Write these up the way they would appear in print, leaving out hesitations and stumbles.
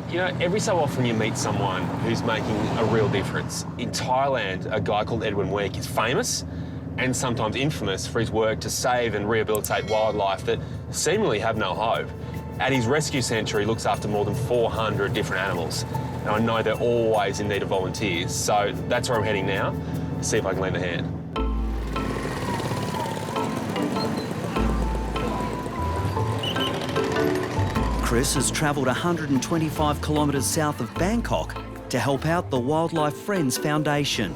You know, every so often you meet someone who's making a real difference. In Thailand, a guy called Edwin Week is famous and sometimes infamous for his work to save and rehabilitate wildlife that seemingly have no hope. At his rescue centre, he looks after more than 400 different animals. And I know they're always in need of volunteers, so that's where I'm heading now, to see if I can lend a hand. Chris has travelled 125 kilometres south of Bangkok to help out the Wildlife Friends Foundation.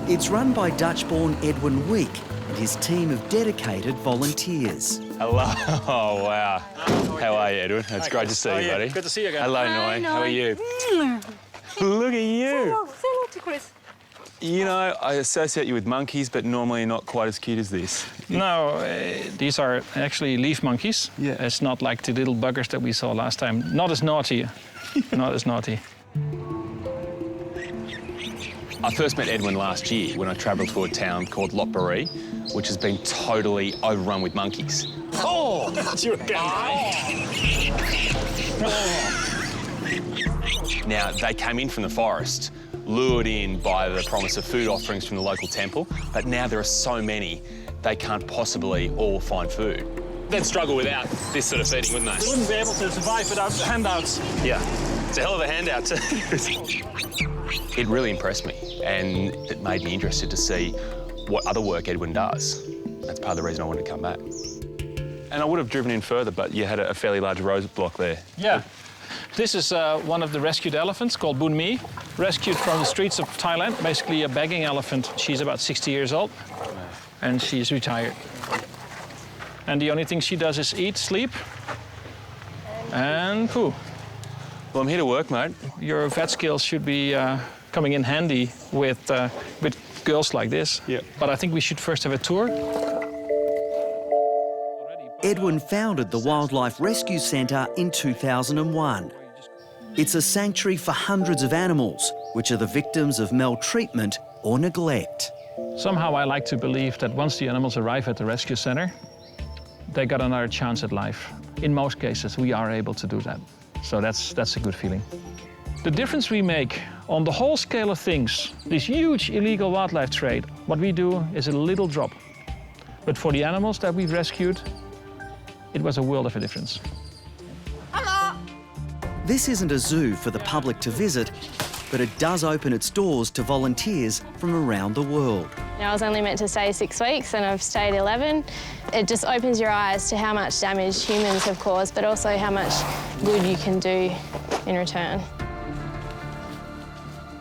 It's run by Dutch-born Edwin Week and his team of dedicated volunteers. Hello. Oh, wow. How are you, Edwin? It's great to see you, buddy. Good to see you again. Hello, Noi. How are you? Look at you. Say hello to Chris. You know, I associate you with monkeys, but normally not quite as cute as this. No, these are actually leaf monkeys. Yeah. It's not like the little buggers that we saw last time. Not as naughty. Not as naughty. I first met Edwin last year when I travelled to a town called Lopburi, which has been totally overrun with monkeys. Oh, that's your Now, they came in from the forest, lured in by the promise of food offerings from the local temple, but now there are so many, they can't possibly all find food. They'd struggle without this sort of feeding, wouldn't they? You wouldn't be able to survive without handouts. Yeah, it's a hell of a handout too. It really impressed me, and it made me interested to see what other work Edwin does. That's part of the reason I wanted to come back. And I would have driven in further, but you had a fairly large roadblock there. Yeah. This is one of the rescued elephants called Bun Mi, rescued from the streets of Thailand, basically a begging elephant. She's about 60 years old, and she's retired. And the only thing she does is eat, sleep, and poo. Well, I'm here to work, mate. Your vet skills should be coming in handy with girls like this. Yeah. But I think we should first have a tour. Edwin founded the Wildlife Rescue Centre in 2001. It's a sanctuary for hundreds of animals, which are the victims of maltreatment or neglect. Somehow I like to believe that once the animals arrive at the rescue centre, they got another chance at life. In most cases, we are able to do that. So that's a good feeling. The difference we make on the whole scale of things, this huge illegal wildlife trade, what we do is a little drop. But for the animals that we've rescued, it was a world of a difference. Hello. This isn't a zoo for the public to visit, but it does open its doors to volunteers from around the world. I was only meant to stay 6 weeks and I've stayed 11. It just opens your eyes to how much damage humans have caused, but also how much good you can do in return.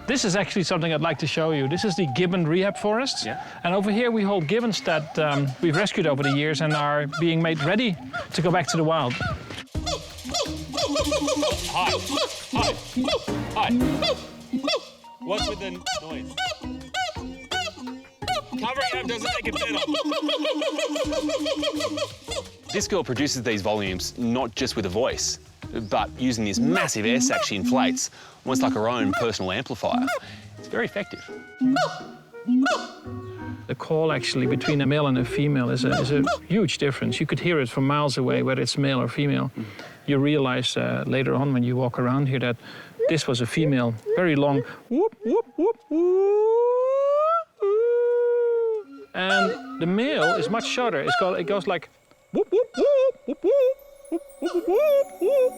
This is actually something I'd like to show you. This is the gibbon rehab forest. Yeah. And over here we hold gibbons that we've rescued over the years and are being made ready to go back to the wild. Hi. Hi. Hi. What's with the noise? Covering up doesn't make it better. This girl produces these volumes not just with a voice, but using this massive air sac she inflates, almost like her own personal amplifier. It's very effective. The call actually between a male and a female is a huge difference. You could hear it from miles away, whether it's male or female. You realize later on when you walk around here that this was a female, very long whoop, whoop, whoop, whoop. And the male is much shorter. It goes like whoop, whoop, whoop, whoop, whoop, whoop, whoop, whoop, whoop.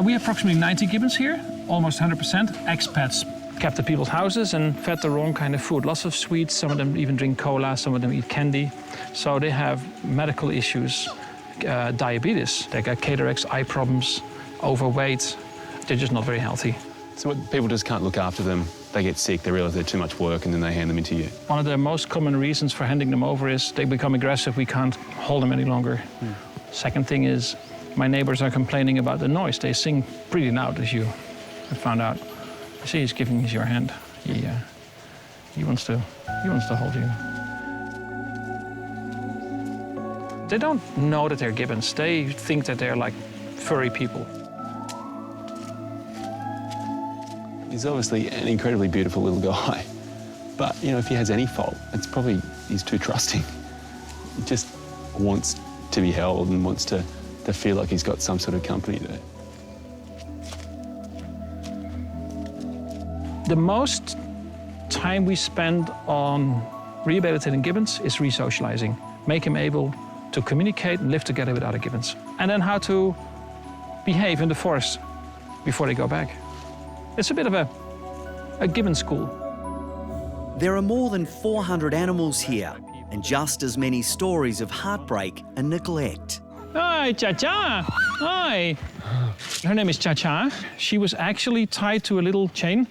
We have approximately 90 gibbons here, almost 100%. Expats kept at people's houses and fed the wrong kind of food. Lots of sweets, some of them even drink cola, some of them eat candy. So they have medical issues, diabetes, they got cataracts, eye problems, overweight. They're just not very healthy. So what, people just can't look after them, they get sick, they realise they're too much work and then they hand them into you. One of the most common reasons for handing them over is they become aggressive, we can't hold them any longer. Second thing is, my neighbors are complaining about the noise. They sing pretty loud, as you have found out. You see, he's giving you your hand. He wants to hold you. They don't know that they're gibbons. They think that they're like furry people. He's obviously an incredibly beautiful little guy. But, you know, if he has any fault, it's probably he's too trusting. He just wants to be held and wants to feel like he's got some sort of company there. The most time we spend on rehabilitating gibbons is re-socializing. Make him able to communicate and live together with other gibbons. And then how to behave in the forest before they go back. It's a bit of a gibbon school. There are more than 400 animals here and just as many stories of heartbreak and neglect. Hi, Cha-Cha. Hi. Her name is Cha-Cha. She was actually tied to a little chain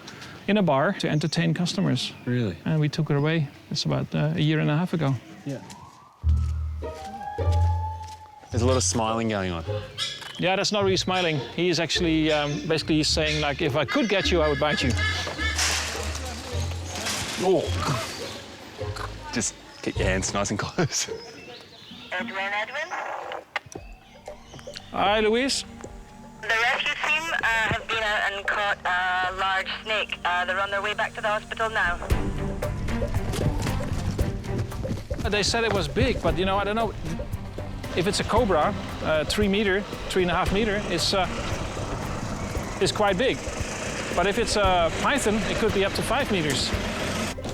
in a bar to entertain customers. Really? And we took her away. It's about a year and a half ago. Yeah. There's a lot of smiling going on. Yeah, that's not really smiling. He is actually basically saying, like, if I could get you, I would bite you. Oh. Just get your hands nice and close. Edwin. Hi, Louise. The rescue team have been out and caught a large snake. They're on their way back to the hospital now. They said it was big, but, you know, I don't know. If it's a cobra, 3.5 meter, is quite big. But if it's a python, it could be up to 5 meters.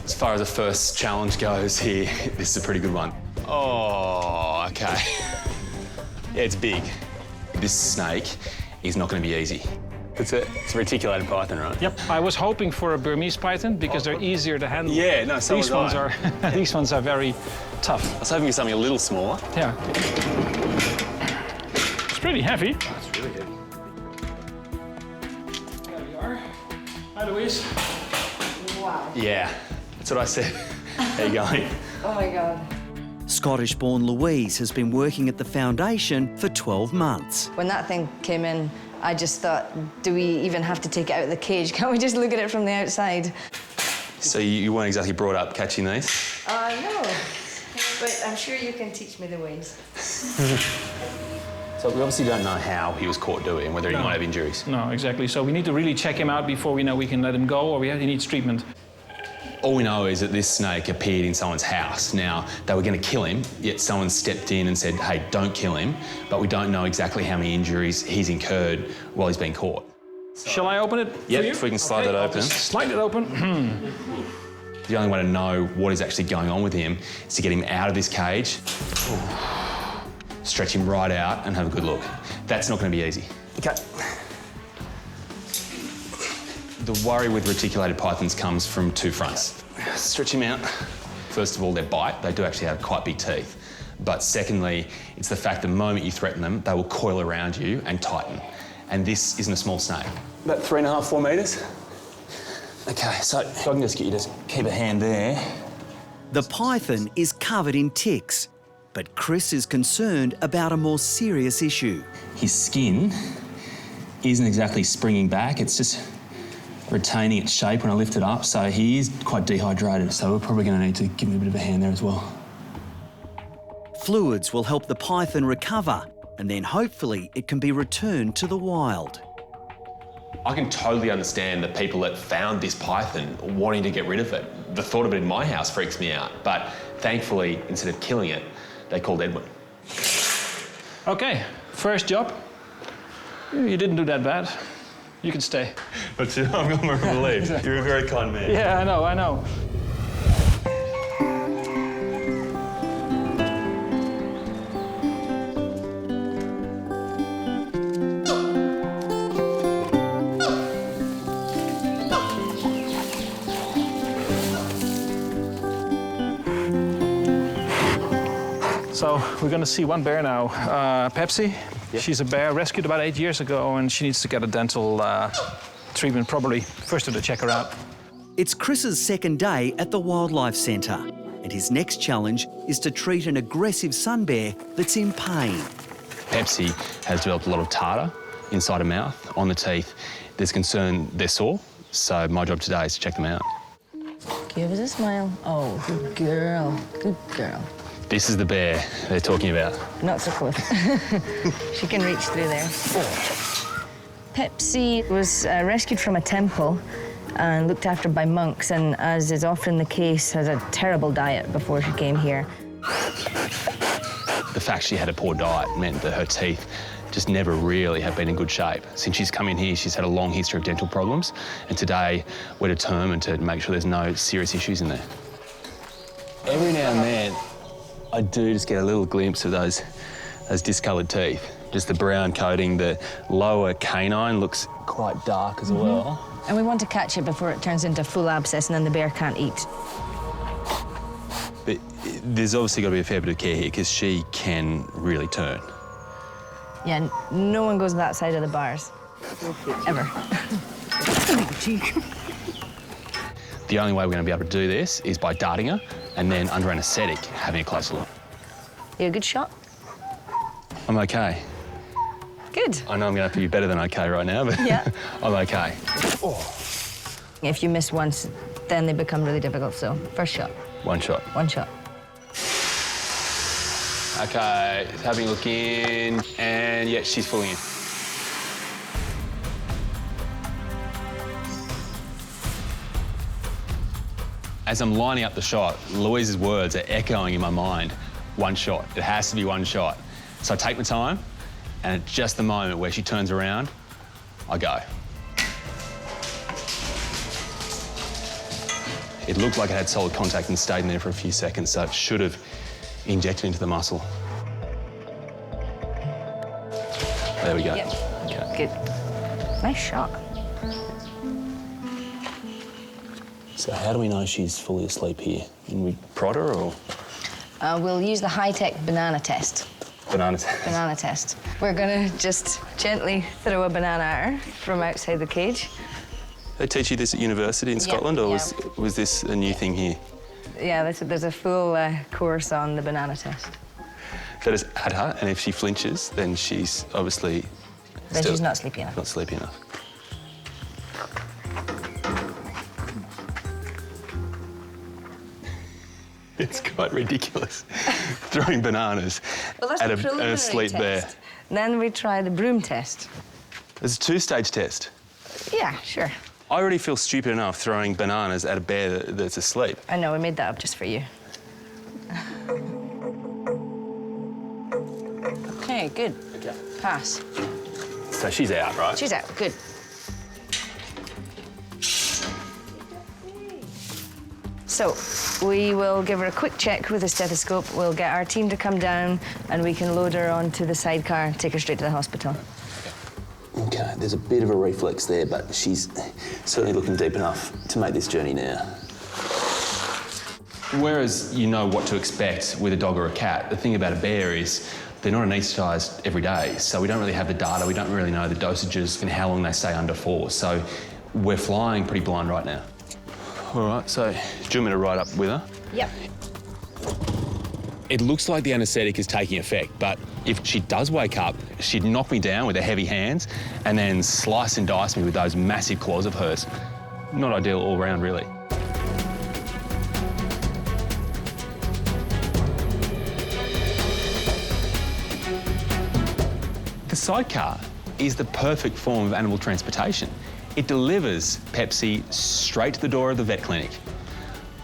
As far as the first challenge goes here, this is a pretty good one. Oh, okay. Yeah, it's big. This snake is not going to be easy. It's a reticulated python, right? Yep. I was hoping for a Burmese python because they're easier to handle. Yeah, no, so these was ones I. are these ones are very tough. I was hoping for something a little smaller. Yeah. It's pretty heavy. That's really heavy. There we are. Hi, Louise. Wow. Yeah, that's what I said. How you going? Oh my God. Scottish-born Louise has been working at the foundation for 12 months. When that thing came in, I just thought, do we even have to take it out of the cage? Can't we just look at it from the outside? So you weren't exactly brought up catching these? No, but I'm sure you can teach me the ways. So we obviously don't know how he was caught doing, whether he might have injuries. No, exactly. So we need to really check him out before we know we can let him go or he needs treatment. All we know is that this snake appeared in someone's house. Now, they were going to kill him, yet someone stepped in and said, hey, don't kill him. But we don't know exactly how many injuries he's incurred while he's been caught. Shall I open it for Yep, you? if we can slide that I'll open. just slide it open. The only way to know what is actually going on with him is to get him out of this cage, stretch him right out and have a good look. That's not going to be easy. Okay. The worry with reticulated pythons comes from two fronts. Stretch him out. First of all, their bite. They do actually have quite big teeth. But secondly, it's the fact the moment you threaten them, they will coil around you and tighten. And this isn't a small snake. About 3.5, 4 metres. Okay, so if I can just get you to keep a hand there. The python is covered in ticks, but Chris is concerned about a more serious issue. His skin isn't exactly springing back, it's just retaining its shape when I lift it up, so he is quite dehydrated, so we're probably going to need to give him a bit of a hand there as well. Fluids will help the python recover, and then hopefully it can be returned to the wild. I can totally understand the people that found this python wanting to get rid of it. The thought of it in my house freaks me out, but thankfully, instead of killing it, they called Edwin. Okay, first job. You didn't do that bad. You can stay. But I'm relieved. You're a very kind man. Yeah, I know. So we're going to see one bear now, Pepsi. Yep. She's a bear rescued about 8 years ago, and she needs to get a dental treatment probably first to check her out. It's Chris's second day at the Wildlife Centre, and his next challenge is to treat an aggressive sun bear that's in pain. Pepsi has developed a lot of tartar inside her mouth, on the teeth. There's concern they're sore, so my job today is to check them out. Give us a smile. Oh, good girl, good girl. This is the bear they're talking about. Not so close. She can reach through there. Pepsi was rescued from a temple and looked after by monks, and as is often the case, has a terrible diet before she came here. The fact she had a poor diet meant that her teeth just never really have been in good shape. Since she's come in here, she's had a long history of dental problems, and today we're determined to make sure there's no serious issues in there. Every now and then, I do just get a little glimpse of those discoloured teeth. Just the brown coating, the lower canine looks quite dark as well. And we want to catch it before it turns into a full abscess and then the bear can't eat. But there's obviously got to be a fair bit of care here because she can really turn. Yeah, no one goes that side of the bars. Ever. The only way we're going to be able to do this is by darting her and then under anaesthetic having a closer look. You a good shot? I'm okay. Good. I know I'm going to have to be better than okay right now, but Yeah. I'm okay. If you miss once, then they become really difficult, so first shot. One shot. One shot. Okay, having a look in, and yeah, she's fully in. As I'm lining up the shot, Louise's words are echoing in my mind. One shot. It has to be one shot. So I take my time, and at just the moment where she turns around, I go. It looked like it had solid contact and stayed in there for a few seconds, so it should have injected into the muscle. There we go. Yep. Okay. Good. Nice shot. So how do we know she's fully asleep here? Can we prod her or? We'll use the high-tech banana test. Banana test. Banana test. We're gonna just gently throw a banana at her from outside the cage. They teach you this at university in Scotland, or was this a new thing here? Yeah, there's a full course on the banana test. So just at her, and if she flinches, then she's obviously Then she's not sleepy enough. Not sleepy enough. It's quite ridiculous, throwing bananas at a sleep bear. Then we try the broom test. It's a two-stage test. Yeah, sure. I already feel stupid enough throwing bananas at a bear that's asleep. I know, we made that up just for you. Okay, good. Okay. Pass. So she's out, right? She's out, good. So, we will give her a quick check with a stethoscope. We'll get our team to come down and we can load her onto the sidecar and take her straight to the hospital. Okay, there's a bit of a reflex there, but she's certainly looking deep enough to make this journey now. Whereas you know what to expect with a dog or a cat, the thing about a bear is they're not anaesthetised every day, so we don't really have the data, we don't really know the dosages and how long they stay under for, so we're flying pretty blind right now. All right, so do you want me to ride up with her? Yep. It looks like the anaesthetic is taking effect, but if she does wake up, she'd knock me down with her heavy hands and then slice and dice me with those massive claws of hers. Not ideal all round, really. The sidecar is the perfect form of animal transportation. It delivers Pepsi straight to the door of the vet clinic.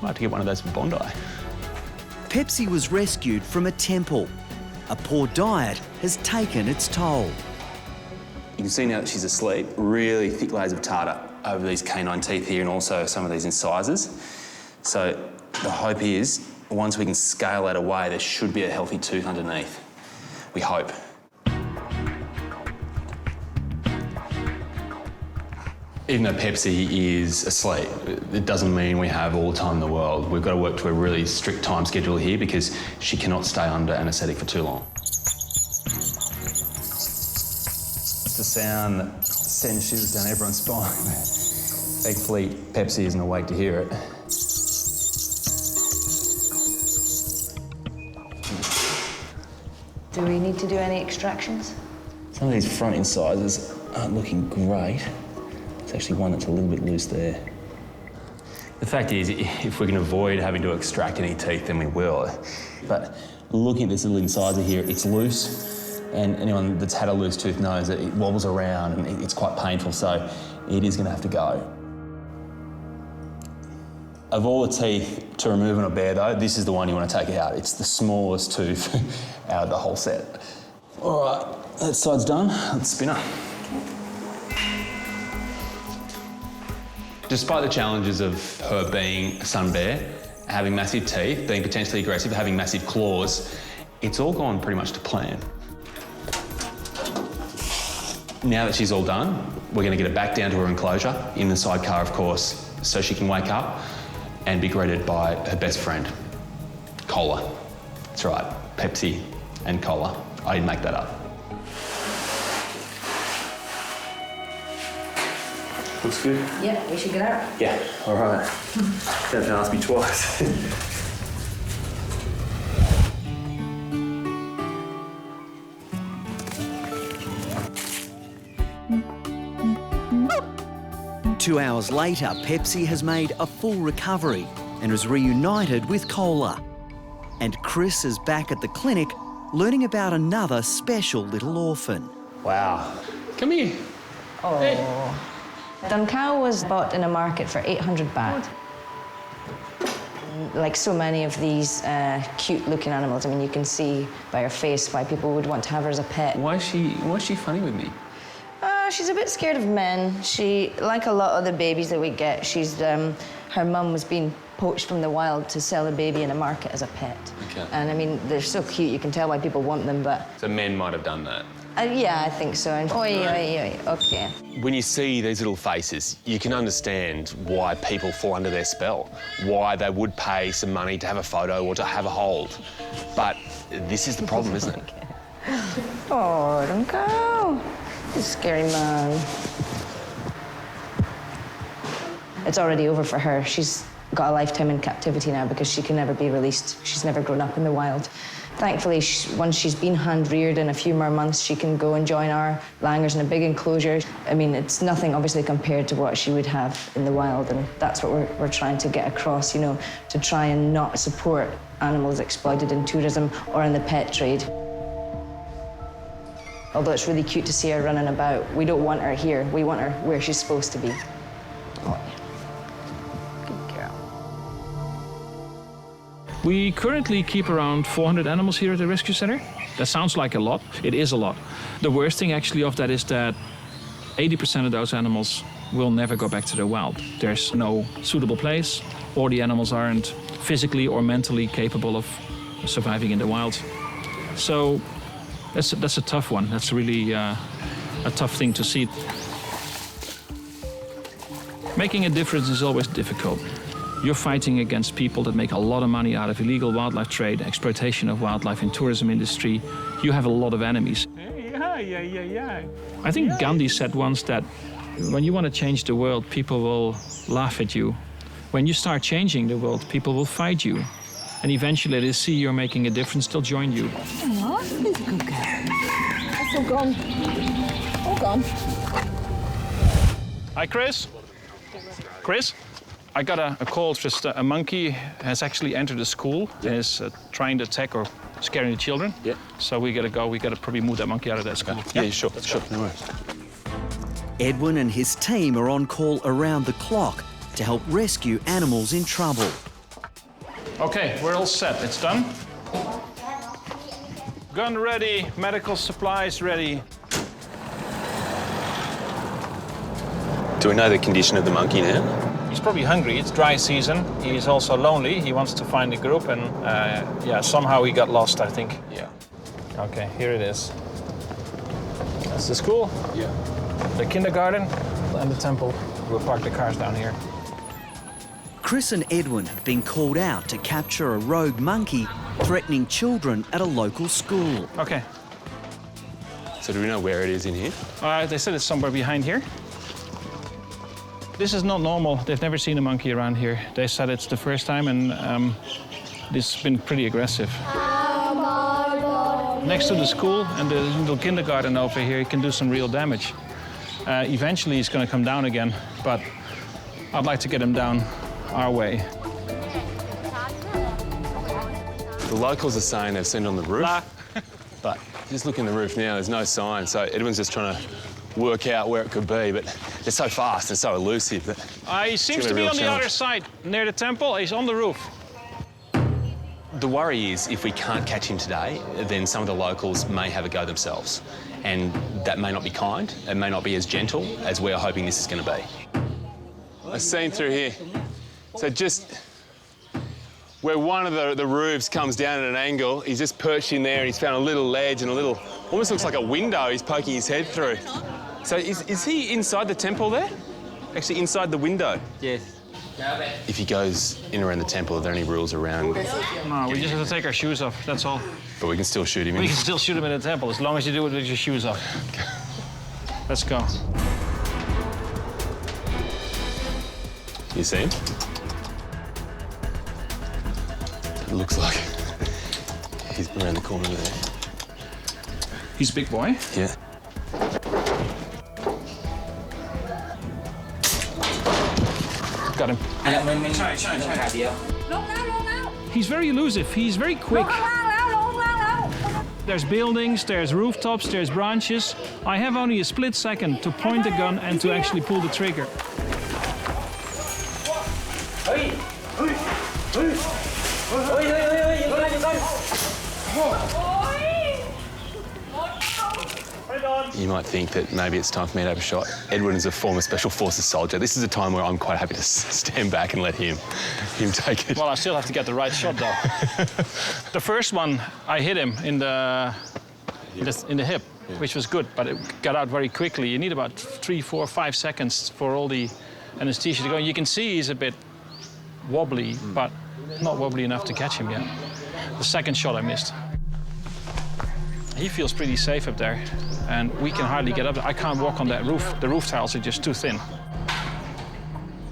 Might have to get one of those for Bondi. Pepsi was rescued from a temple. A poor diet has taken its toll. You can see now that she's asleep, really thick layers of tartar over these canine teeth here and also some of these incisors. So the hope is, once we can scale that away, there should be a healthy tooth underneath. We hope. Even though Pepsi is asleep, it doesn't mean we have all the time in the world. We've got to work to a really strict time schedule here because she cannot stay under anaesthetic for too long. It's the sound that sends shivers down everyone's spine. Thankfully, Pepsi isn't awake to hear it. Do we need to do any extractions? Some of these front incisors aren't looking great. There's actually one that's a little bit loose there. The fact is, if we can avoid having to extract any teeth, then we will. But looking at this little incisor here, it's loose, and anyone that's had a loose tooth knows that it wobbles around and it's quite painful, so it is going to have to go. Of all the teeth to remove in a bear though, this is the one you want to take out. It's the smallest tooth out of the whole set. All right, that side's done. Let's spin her. Despite the challenges of her being a sun bear, having massive teeth, being potentially aggressive, having massive claws, it's all gone pretty much to plan. Now that she's all done, we're going to get her back down to her enclosure, in the sidecar of course, so she can wake up and be greeted by her best friend, Cola. That's right, Pepsi and Cola. I didn't make that up. Looks good. Yeah, we should get out. Yeah, all right. Don't have to ask me twice. 2 hours later, Pepsi has made a full recovery and is reunited with Cola. And Chris is back at the clinic learning about another special little orphan. Wow. Come here. Oh. Hey. Dunkao was bought in a market for 800 baht. Like so many of these cute-looking animals, I mean, you can see by her face why people would want to have her as a pet. Why is she funny with me? She's a bit scared of men. She, like a lot of the babies that we get, she's her mum was being poached from the wild to sell a baby in a market as a pet. Okay. And I mean, they're so cute, you can tell why people want them, but... So men might have done that? Yeah, I think so. And okay. When you see these little faces, you can understand why people fall under their spell, why they would pay some money to have a photo or to have a hold. But this is the problem, isn't it? Oh, don't go. He's a scary man. It's already over for her. She's got a lifetime in captivity now because she can never be released. She's never grown up in the wild. Thankfully, once she's been hand-reared in a few more months, she can go and join our langurs in a big enclosure. I mean, it's nothing, obviously, compared to what she would have in the wild, and that's what we're trying to get across, you know, to try and not support animals exploited in tourism or in the pet trade. Although it's really cute to see her running about, we don't want her here. We want her where she's supposed to be. Oh, yeah. Good girl. We currently keep around 400 animals here at the rescue center. That sounds like a lot. It is a lot. The worst thing actually of that is that 80% of those animals will never go back to the wild. There's no suitable place, or the animals aren't physically or mentally capable of surviving in the wild. So that's a tough one. That's really a tough thing to see. Making a difference is always difficult. You're fighting against people that make a lot of money out of illegal wildlife trade, exploitation of wildlife in tourism industry. You have a lot of enemies. I think Gandhi said once that when you want to change the world, people will laugh at you. When you start changing the world, people will fight you. And eventually they see you're making a difference, they'll join you. Oh, he's a good girl. That's all gone. All gone. Hi, Chris. Chris, I got a call. Just a monkey has actually entered the school and is trying to attack or scaring the children. Yeah. So we gotta go. We gotta probably move that monkey out of that school. Yeah, sure, no worries. Edwin and his team are on call around the clock to help rescue animals in trouble. Okay, we're all set. It's done. Gun ready, medical supplies ready. Do we know the condition of the monkey now? He's probably hungry. It's dry season. He's also lonely. He wants to find a group, and yeah, somehow he got lost, I think. Yeah. Okay, here it is. That's the school. Yeah. The kindergarten and the temple. We'll park the cars down here. Chris and Edwin have been called out to capture a rogue monkey threatening children at a local school. Okay. So do we know where it is in here? They said it's somewhere behind here. This is not normal. They've never seen a monkey around here. They said it's the first time, and this has been pretty aggressive. Next to the school and the little kindergarten over here, it can do some real damage. Eventually, he's going to come down again, but I'd like to get him down our way. The locals are saying they've seen it on the roof, but just look in the roof now, there's no sign. So Edwin's just trying to work out where it could be, but they're so fast and so elusive that He seems to be on the other side, near the temple. He's on the roof. The worry is if we can't catch him today, then some of the locals may have a go themselves. And that may not be kind, it may not be as gentle as we're hoping this is going to be. I've seen through here. So just where one of the roofs comes down at an angle, he's just perched in there and he's found a little ledge and a little, almost looks like a window he's poking his head through. So is he inside the temple there? Actually inside the window? Yes. If he goes in around the temple, are there any rules around? No, we just have to take our shoes off, that's all. But we can still shoot him in? We can still shoot him in the temple, as long as you do it with your shoes off. Let's go. You see him? It looks like he's around the corner there. He's a big boy. Yeah. Got him. He's very elusive. He's very quick. There's buildings, there's rooftops, there's branches. I have only a split second to point the gun and to actually pull the trigger. You might think that maybe it's time for me to have a shot. Edwin is a former Special Forces soldier. This is a time where I'm quite happy to stand back and let him take it. Well, I still have to get the right shot, though. The first one, I hit him in the hip, which was good, but it got out very quickly. You need about 3, 4, 5 seconds for all the anesthesia to go. You can see he's a bit wobbly, but not wobbly enough to catch him yet. The second shot I missed. He feels pretty safe up there, and we can hardly get up there. I can't walk on that roof. The roof tiles are just too thin.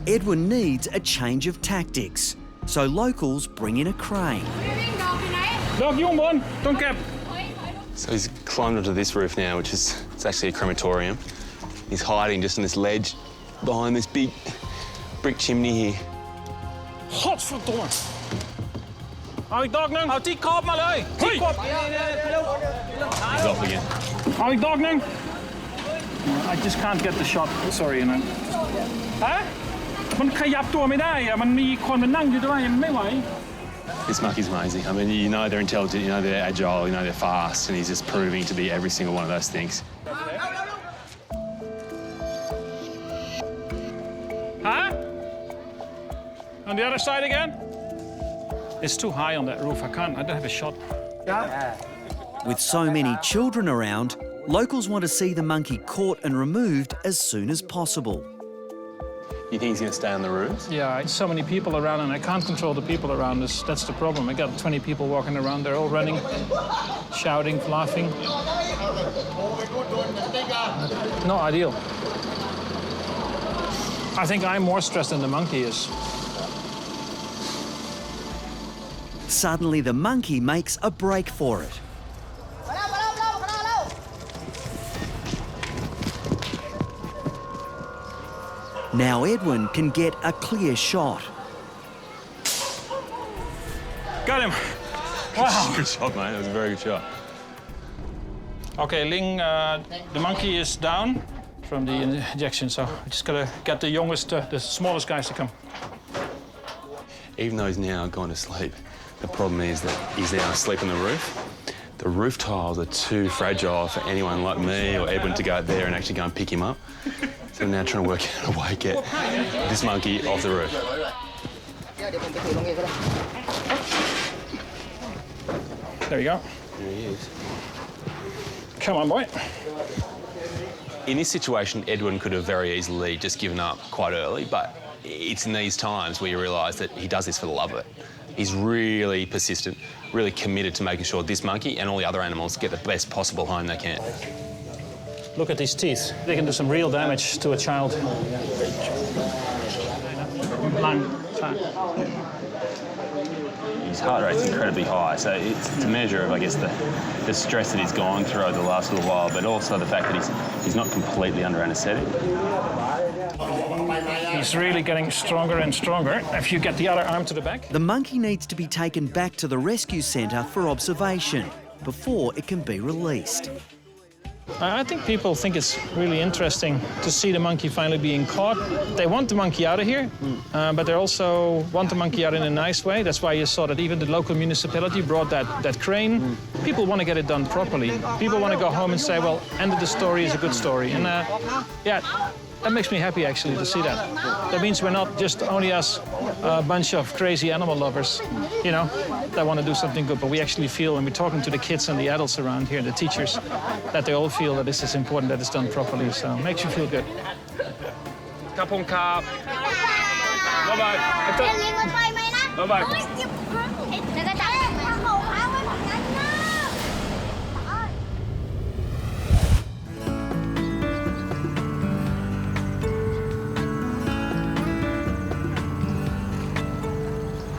Edwin needs a change of tactics, so locals bring in a crane. Dog, young one, don't get. So he's climbed onto this roof now, which is it's actually a crematorium. He's hiding just in this ledge behind this big brick chimney here. Godverdomme. Hou ik dog nu? Houd die kop maar uit. Die kop. He's off again. Hou ik dog nu? I just can't get the shot. Sorry, man. ฮะ? มันขยับตัวไม่ได้อะมันมีคนมานั่งอยู่ด้วยมันไม่ไหว This monkey's amazing. I mean, you know they're intelligent, you know they're agile, you know they're fast, and he's just proving to be every single one of those things. Huh? On the other side again? It's too high on that roof. I don't have a shot. With so many children around, locals want to see the monkey caught and removed as soon as possible. You think he's going to stay on the roofs? Yeah, so many people around, and I can't control the people around us. That's the problem. I got 20 people walking around. They're all running, shouting, laughing. Not ideal. I think I'm more stressed than the monkey is. Suddenly, the monkey makes a break for it. Now Edwin can get a clear shot. Got him. Wow. Good shot, mate. That was a very good shot. Okay, Ling, the monkey is down from the injection, so we just gotta get the youngest, the smallest guys to come. Even though he's now gone to sleep, the problem is that he's now asleep on the roof. The roof tiles are too fragile for anyone like me or Edwin to go out there and actually go and pick him up. So I'm now trying to work out a way to get this monkey off the roof. There you go. There he is. Come on, boy. In this situation, Edwin could have very easily just given up quite early, but it's in these times where you realise that he does this for the love of it. He's really persistent, really committed to making sure this monkey and all the other animals get the best possible home they can. Look at these teeth. They can do some real damage to a child. His heart rate's incredibly high, so it's a measure of, I guess, the stress that he's gone through over the last little while, but also the fact that he's not completely under anaesthetic. He's really getting stronger and stronger. If you get the other arm to the back. The monkey needs to be taken back to the rescue centre for observation before it can be released. I think people think it's really interesting to see the monkey finally being caught. They want the monkey out of here, but they also want the monkey out in a nice way. That's why you saw that even the local municipality brought that crane. People want to get it done properly. People want to go home and say, well, end of the story is a good story. And yeah, that makes me happy, actually, to see that. That means we're not just only us, a bunch of crazy animal lovers, you know, that want to do something good, but we actually feel, when we're talking to the kids and the adults around here, the teachers, that they all feel that this is important, that it's done properly, so it makes you feel good. Kapong kap. Bye-bye. Bye-bye.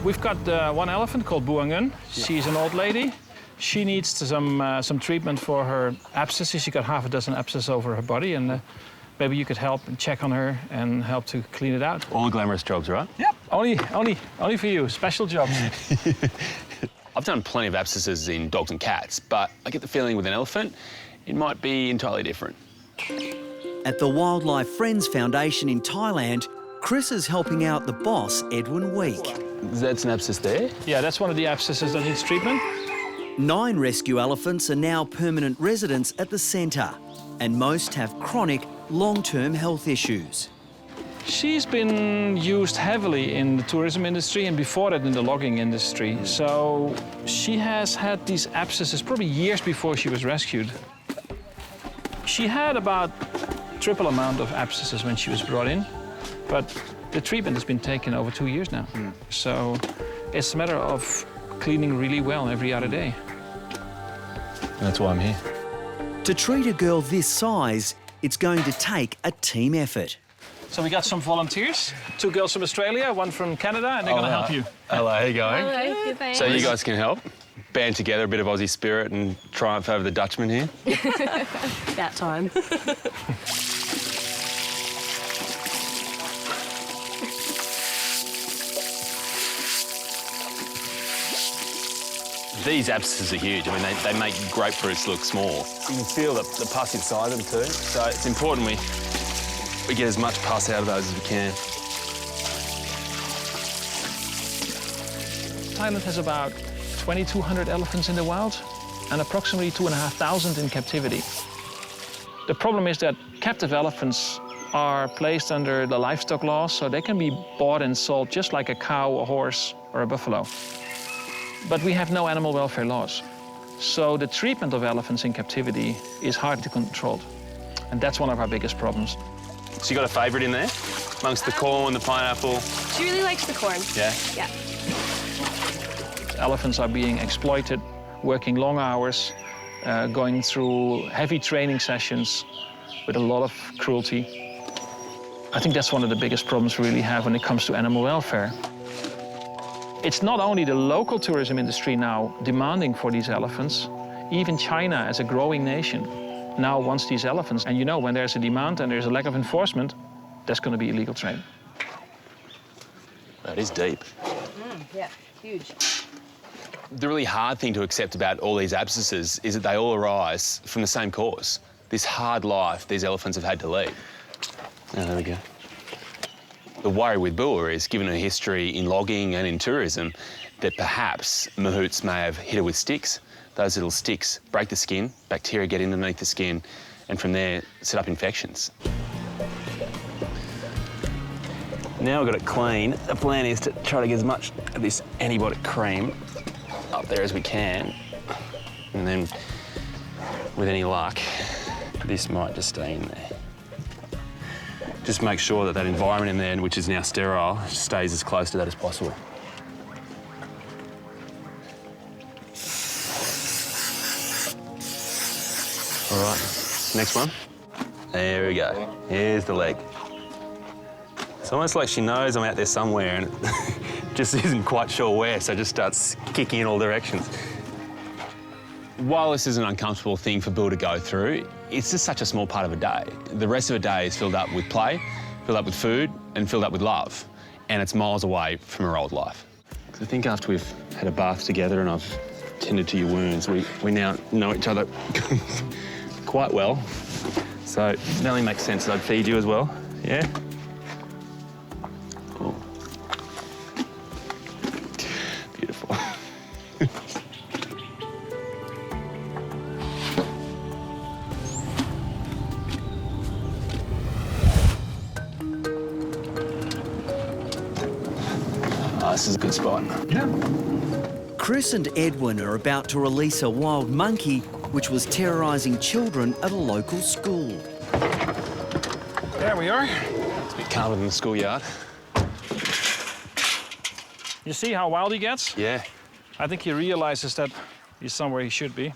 We've got one elephant called Buangun. She's an old lady. She needs some treatment for her abscesses. She got half a dozen abscesses over her body, and maybe you could help and check on her and help to clean it out. All glamorous jobs, right? Yep. Only for you. Special jobs. I've done plenty of abscesses in dogs and cats, but I get the feeling with an elephant, it might be entirely different. At the Wildlife Friends Foundation in Thailand, Chris is helping out the boss, Edwin Week. That's an abscess there? Yeah, that's one of the abscesses that needs treatment. 9 rescue elephants are now permanent residents at the centre, and most have chronic, long-term health issues. She's been used heavily in the tourism industry and before that in the logging industry. So she has had these abscesses probably years before she was rescued. She had about triple amount of abscesses when she was brought in, but the treatment has been taken over 2 years now. So it's a matter of cleaning really well every other day. That's why I'm here. To treat a girl this size, it's going to take a team effort. So we got some volunteers, 2 girls from Australia, 1 from Canada, and they're going to help you. Hello, how you going? Hello, good, thanks. So you guys can help? Band together, a bit of Aussie spirit and triumph over the Dutchman here? That time. These abscesses are huge. I mean, they make grapefruits look small. You can feel the pus inside them too. So it's important we get as much pus out of those as we can. Thailand has about 2,200 elephants in the wild and approximately 2,500 in captivity. The problem is that captive elephants are placed under the livestock laws, so they can be bought and sold just like a cow, a horse, or a buffalo. But we have no animal welfare laws. So the treatment of elephants in captivity is hard to control. And that's one of our biggest problems. So you got a favourite in there? Amongst the corn, the pineapple? She really likes the corn. Yeah? Yeah. Elephants are being exploited, working long hours, going through heavy training sessions with a lot of cruelty. I think that's one of the biggest problems we really have when it comes to animal welfare. It's not only the local tourism industry now demanding for these elephants, even China as a growing nation now wants these elephants. And you know, when there's a demand and there's a lack of enforcement, there's going to be illegal trade. That is deep. Yeah, huge. The really hard thing to accept about all these abscesses is that they all arise from the same cause. This hard life these elephants have had to lead. Oh, there we go. The worry with Bua is, given her history in logging and in tourism, that perhaps mahouts may have hit her with sticks. Those little sticks break the skin, bacteria get underneath the skin, and from there set up infections. Now we've got it clean, the plan is to try to get as much of this antibiotic cream up there as we can. And then, with any luck, this might just stay in there. Just make sure that that environment in there, which is now sterile, stays as close to that as possible. All right, next one. There we go. Here's the leg. It's almost like she knows I'm out there somewhere and just isn't quite sure where, so just starts kicking in all directions. While this is an uncomfortable thing for Bill to go through, it's just such a small part of a day. The rest of a day is filled up with play, filled up with food, and filled up with love. And it's miles away from her old life. I think after we've had a bath together and I've tended to your wounds, we now know each other quite well. So it only makes sense that I'd feed you as well. Yeah? Cool. Beautiful. This is a good spot. Yeah. Chris and Edwin are about to release a wild monkey which was terrorising children at a local school. There we are. It's a bit calmer than the schoolyard. You see how wild he gets? Yeah. I think he realizes that he's somewhere he should be.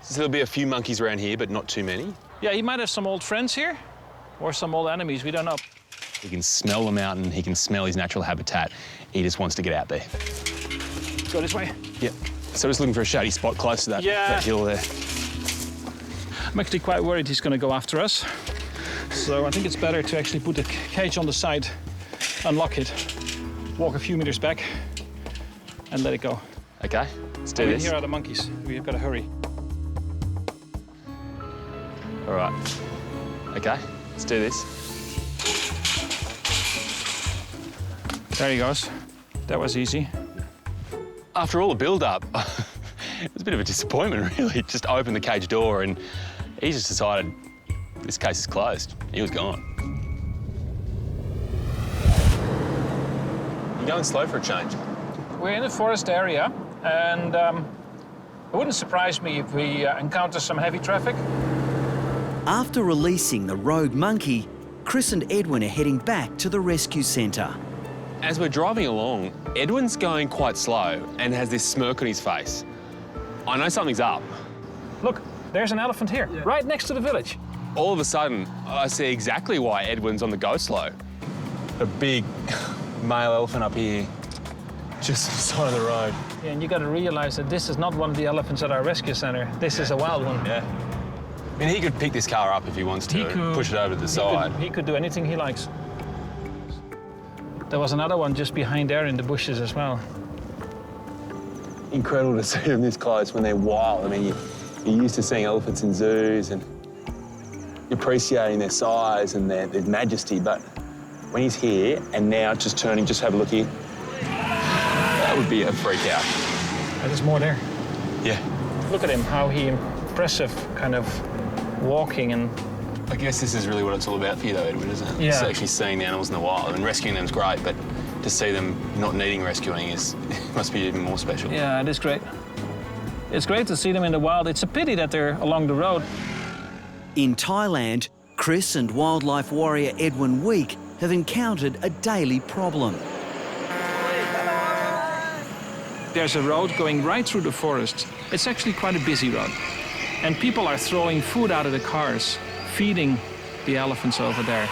So there'll be a few monkeys around here, but not too many. Yeah, he might have some old friends here, or some old enemies, we don't know. He can smell the mountain, he can smell his natural habitat. He just wants to get out there. Go this way. Yep. So just looking for a shady spot close to that hill there. I'm actually quite worried he's going to go after us. So I think it's better to actually put the cage on the side, unlock it, walk a few meters back, and let it go. Okay, let's do this. Here are the monkeys. We've got to hurry. All right. Okay, let's do this. There he goes. That was easy. After all the build-up, it was a bit of a disappointment, really. Just opened the cage door and he just decided this case is closed. He was gone. You're going slow for a change. We're in a forest area, and it wouldn't surprise me if we encounter some heavy traffic. After releasing the rogue monkey, Chris and Edwin are heading back to the rescue centre. As we're driving along, Edwin's going quite slow and has this smirk on his face. I know something's up. Look, there's an elephant here, right next to the village. All of a sudden, I see exactly why Edwin's on the go slow. A big male elephant up here, just on the side of the road. Yeah, and you got to realize that this is not one of the elephants at our rescue centre. This is a wild one. Yeah. I mean, he could pick this car up if he wants to, and push it over to the side. He could do anything he likes. There was another one just behind there in the bushes as well. Incredible to see them this close when they're wild. I mean, you're used to seeing elephants in zoos and appreciating their size and their majesty, but when he's here and now just turning, just have a look here, that would be a freak out. There's more there. Yeah. Look at him, how he impressive kind of walking and... I guess this is really what it's all about for you, though, Edwin, isn't it? Yeah. It's actually seeing the animals in the wild. I mean, rescuing them's great, but to see them not needing rescuing must be even more special. Yeah, it is great. It's great to see them in the wild. It's a pity that they're along the road. In Thailand, Chris and wildlife warrior Edwin Week have encountered a daily problem. There's a road going right through the forest. It's actually quite a busy road. And people are throwing food out of the cars, feeding the elephants over there.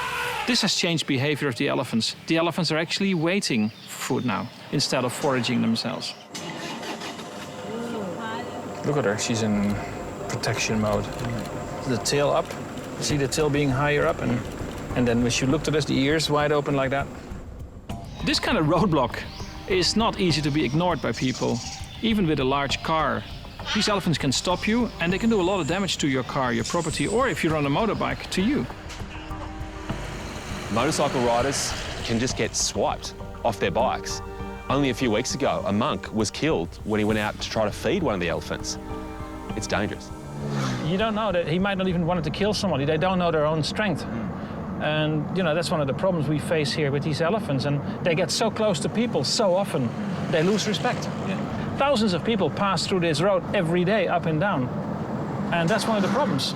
This has changed behavior of the elephants. The elephants are actually waiting for food now, instead of foraging themselves. Look at her, she's in protection mode. The tail up, see the tail being higher up, and then when she looked at us, the ears wide open like that. This kind of roadblock is not easy to be ignored by people, even with a large car. These elephants can stop you, and they can do a lot of damage to your car, your property, or if you're on a motorbike, to you. Motorcycle riders can just get swiped off their bikes. Only a few weeks ago, a monk was killed when he went out to try to feed one of the elephants. It's dangerous. You don't know that he might not even want to kill somebody. They don't know their own strength. And, you know, that's one of the problems we face here with these elephants. And they get so close to people so often, they lose respect. Yeah. Thousands of people pass through this road every day, up and down. And that's one of the problems.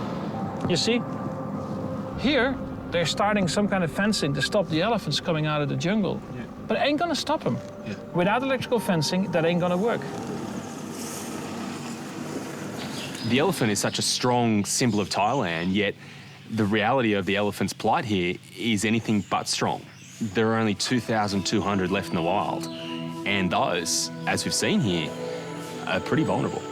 You see, here, they're starting some kind of fencing to stop the elephants coming out of the jungle. Yeah. But it ain't gonna stop them. Yeah. Without electrical fencing, that ain't gonna work. The elephant is such a strong symbol of Thailand, yet the reality of the elephant's plight here is anything but strong. There are only 2,200 left in the wild, and those, as we've seen here, are pretty vulnerable.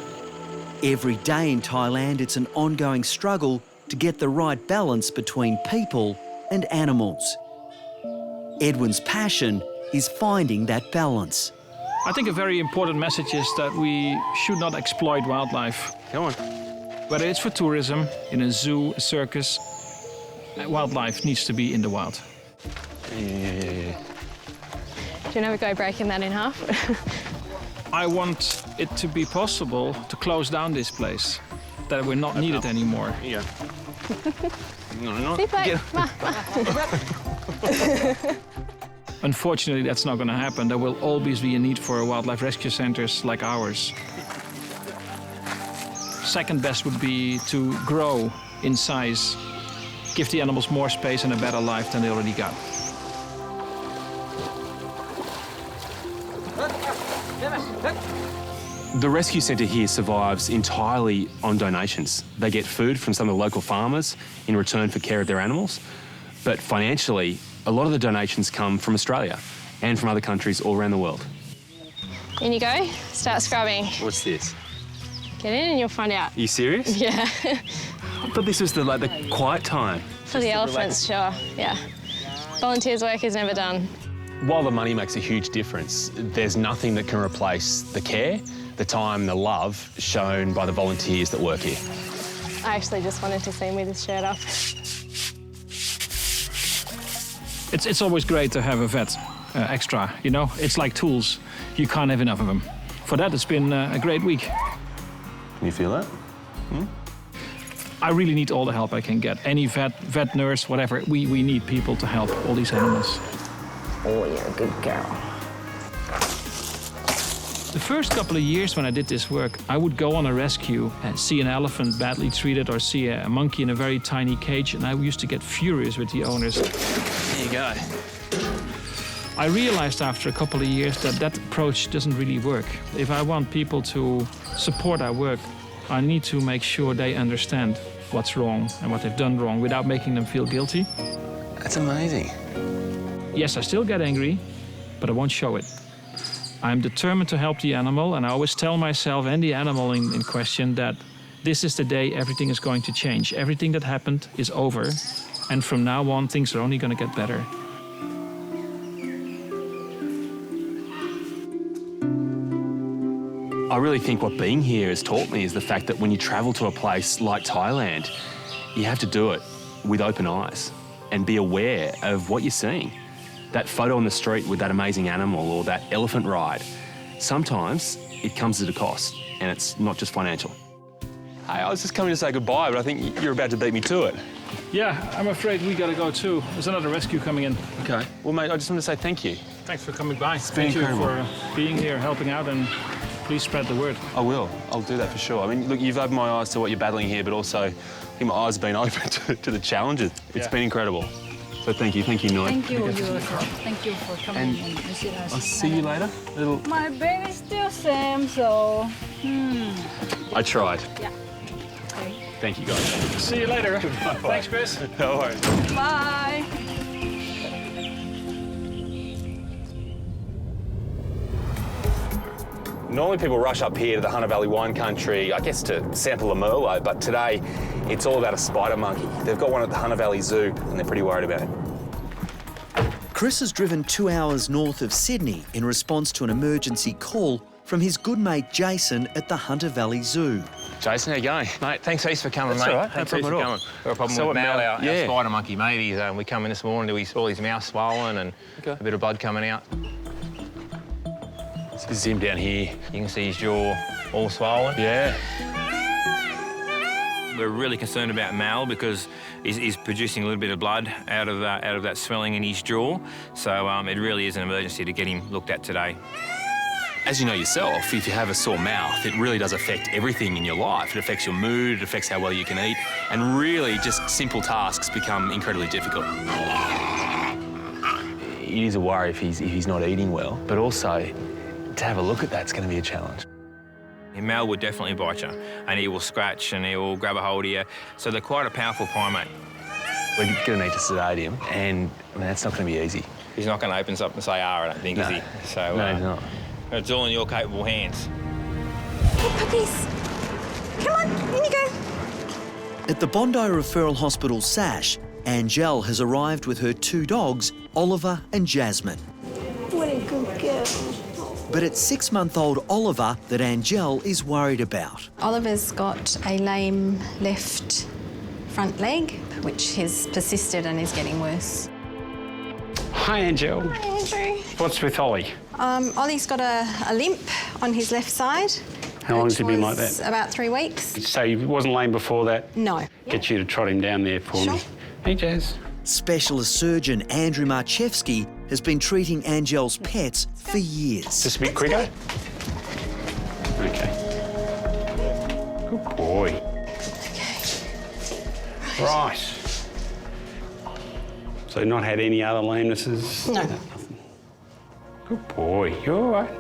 Every day in Thailand, it's an ongoing struggle to get the right balance between people and animals. Edwin's passion is finding that balance. I think a very important message is that we should not exploit wildlife. Come on. Whether it's for tourism, in a zoo, a circus, wildlife needs to be in the wild. Do you never go breaking that in half? I want it to be possible to close down this place, that we're not needed anymore. Yeah. Sit back. Unfortunately, that's not going to happen. There will always be a need for wildlife rescue centers like ours. Second best would be to grow in size, give the animals more space and a better life than they already got. The rescue centre here survives entirely on donations. They get food from some of the local farmers in return for care of their animals. But financially, a lot of the donations come from Australia and from other countries all around the world. In you go. Start scrubbing. What's this? Get in and you'll find out. Are you serious? Yeah. I thought this was the quiet time. For the elephants, sure. Yeah. Volunteers' work is never done. While the money makes a huge difference, there's nothing that can replace the care, the time, the love shown by the volunteers that work here. I actually just wanted to see me with his shirt off. It's always great to have a vet extra, you know? It's like tools. You can't have enough of them. For that, it's been a great week. Can you feel that? I really need all the help I can get. Any vet nurse, whatever. We need people to help all these animals. Oh, you're a good girl. The first couple of years when I did this work, I would go on a rescue and see an elephant badly treated or see a monkey in a very tiny cage, and I used to get furious with the owners. There you go. I realized after a couple of years that that approach doesn't really work. If I want people to support our work, I need to make sure they understand what's wrong and what they've done wrong without making them feel guilty. That's amazing. Yes, I still get angry, but I won't show it. I'm determined to help the animal, and I always tell myself and the animal in question that this is the day everything is going to change. Everything that happened is over, and from now on, things are only going to get better. I really think what being here has taught me is the fact that when you travel to a place like Thailand, you have to do it with open eyes and be aware of what you're seeing. That photo on the street with that amazing animal or that elephant ride, sometimes it comes at a cost, and it's not just financial. Hey, I was just coming to say goodbye, but I think you're about to beat me to it. Yeah, I'm afraid we gotta go too. There's another rescue coming in. Okay. Well, mate, I just want to say thank you. Thanks for coming by. been Thank you incredible. for being here, helping out, and please spread the word. I will. I'll do that for sure. I mean, look, you've opened my eyes to what you're battling here, but also I think my eyes have been open to the challenges. It's been incredible. So thank you, Noy. Thank you, thank you for coming and visit us. I'll see you later. My baby's still same, so. I tried. Yeah. Thank you, guys. See you later. Thanks, Chris. No worries. Bye. Normally people rush up here to the Hunter Valley wine country, I guess to sample a Merlot, but today it's all about a spider monkey. They've got one at the Hunter Valley Zoo and they're pretty worried about it. Chris has driven 2 hours north of Sydney in response to an emergency call from his good mate Jason at the Hunter Valley Zoo. Jason, how you going? Mate, thanks heaps for coming, That's mate. all right, no Thanks heaps problem for at all. coming. Got a problem So with what, Mal, Mal? our Yeah. spider monkey, mate. We come in this morning to all his mouth swollen and a bit of blood coming out. Let's zoom down here. You can see his jaw all swollen. Yeah. We're really concerned about Mal because he's producing a little bit of blood out of that swelling in his jaw. So it really is an emergency to get him looked at today. As you know yourself, if you have a sore mouth, it really does affect everything in your life. It affects your mood, it affects how well you can eat, and really just simple tasks become incredibly difficult. It is a worry if he's not eating well, but also to have a look at that's going to be a challenge. Mal would definitely bite you, and he will scratch and he will grab a hold of you. So they're quite a powerful primate. We're going to need to sedate him, and I mean, that's not going to be easy. He's not going to open up and say, I don't think, No. is he? So, No, he's not. It's all in your capable hands. Hey, puppies. Come on, in you go. At the Bondi Referral Hospital SASH, Angelle has arrived with her 2 dogs, Oliver and Jasmine. What a good girl. But it's 6-month-old Oliver that Angel is worried about. Oliver's got a lame left front leg, which has persisted and is getting worse. Hi, Angel. Hi, Andrew. What's with Ollie? Ollie's got a limp on his left side. How long has he been like that? About 3 weeks. So he wasn't lame before that? No. Get you to trot him down there for me. Hey, Jazz. Specialist surgeon Andrew Marchevsky has been treating Angel's pets for years. Just a bit quicker? Okay. Good boy. Okay. Right. So not had any other lamenesses? No. Nothing. Good boy. You all right?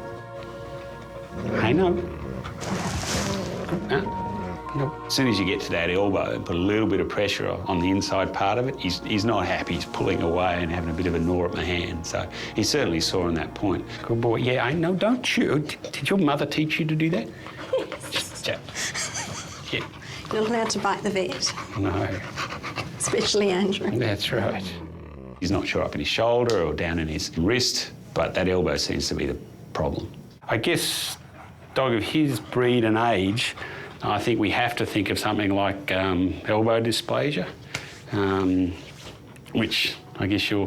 Hey, no. No. As soon as you get to that elbow and put a little bit of pressure on the inside part of it, he's not happy. He's pulling away and having a bit of a gnaw at my hand. So he certainly saw in that point. Good boy. Yeah, I know, don't you? Did your mother teach you to do that? Yeah. You're not allowed to bite the vet. No. Especially Andrew. That's right. He's not sure up in his shoulder or down in his wrist, but that elbow seems to be the problem. I guess dog of his breed and age, I think we have to think of something like elbow dysplasia, which I guess you're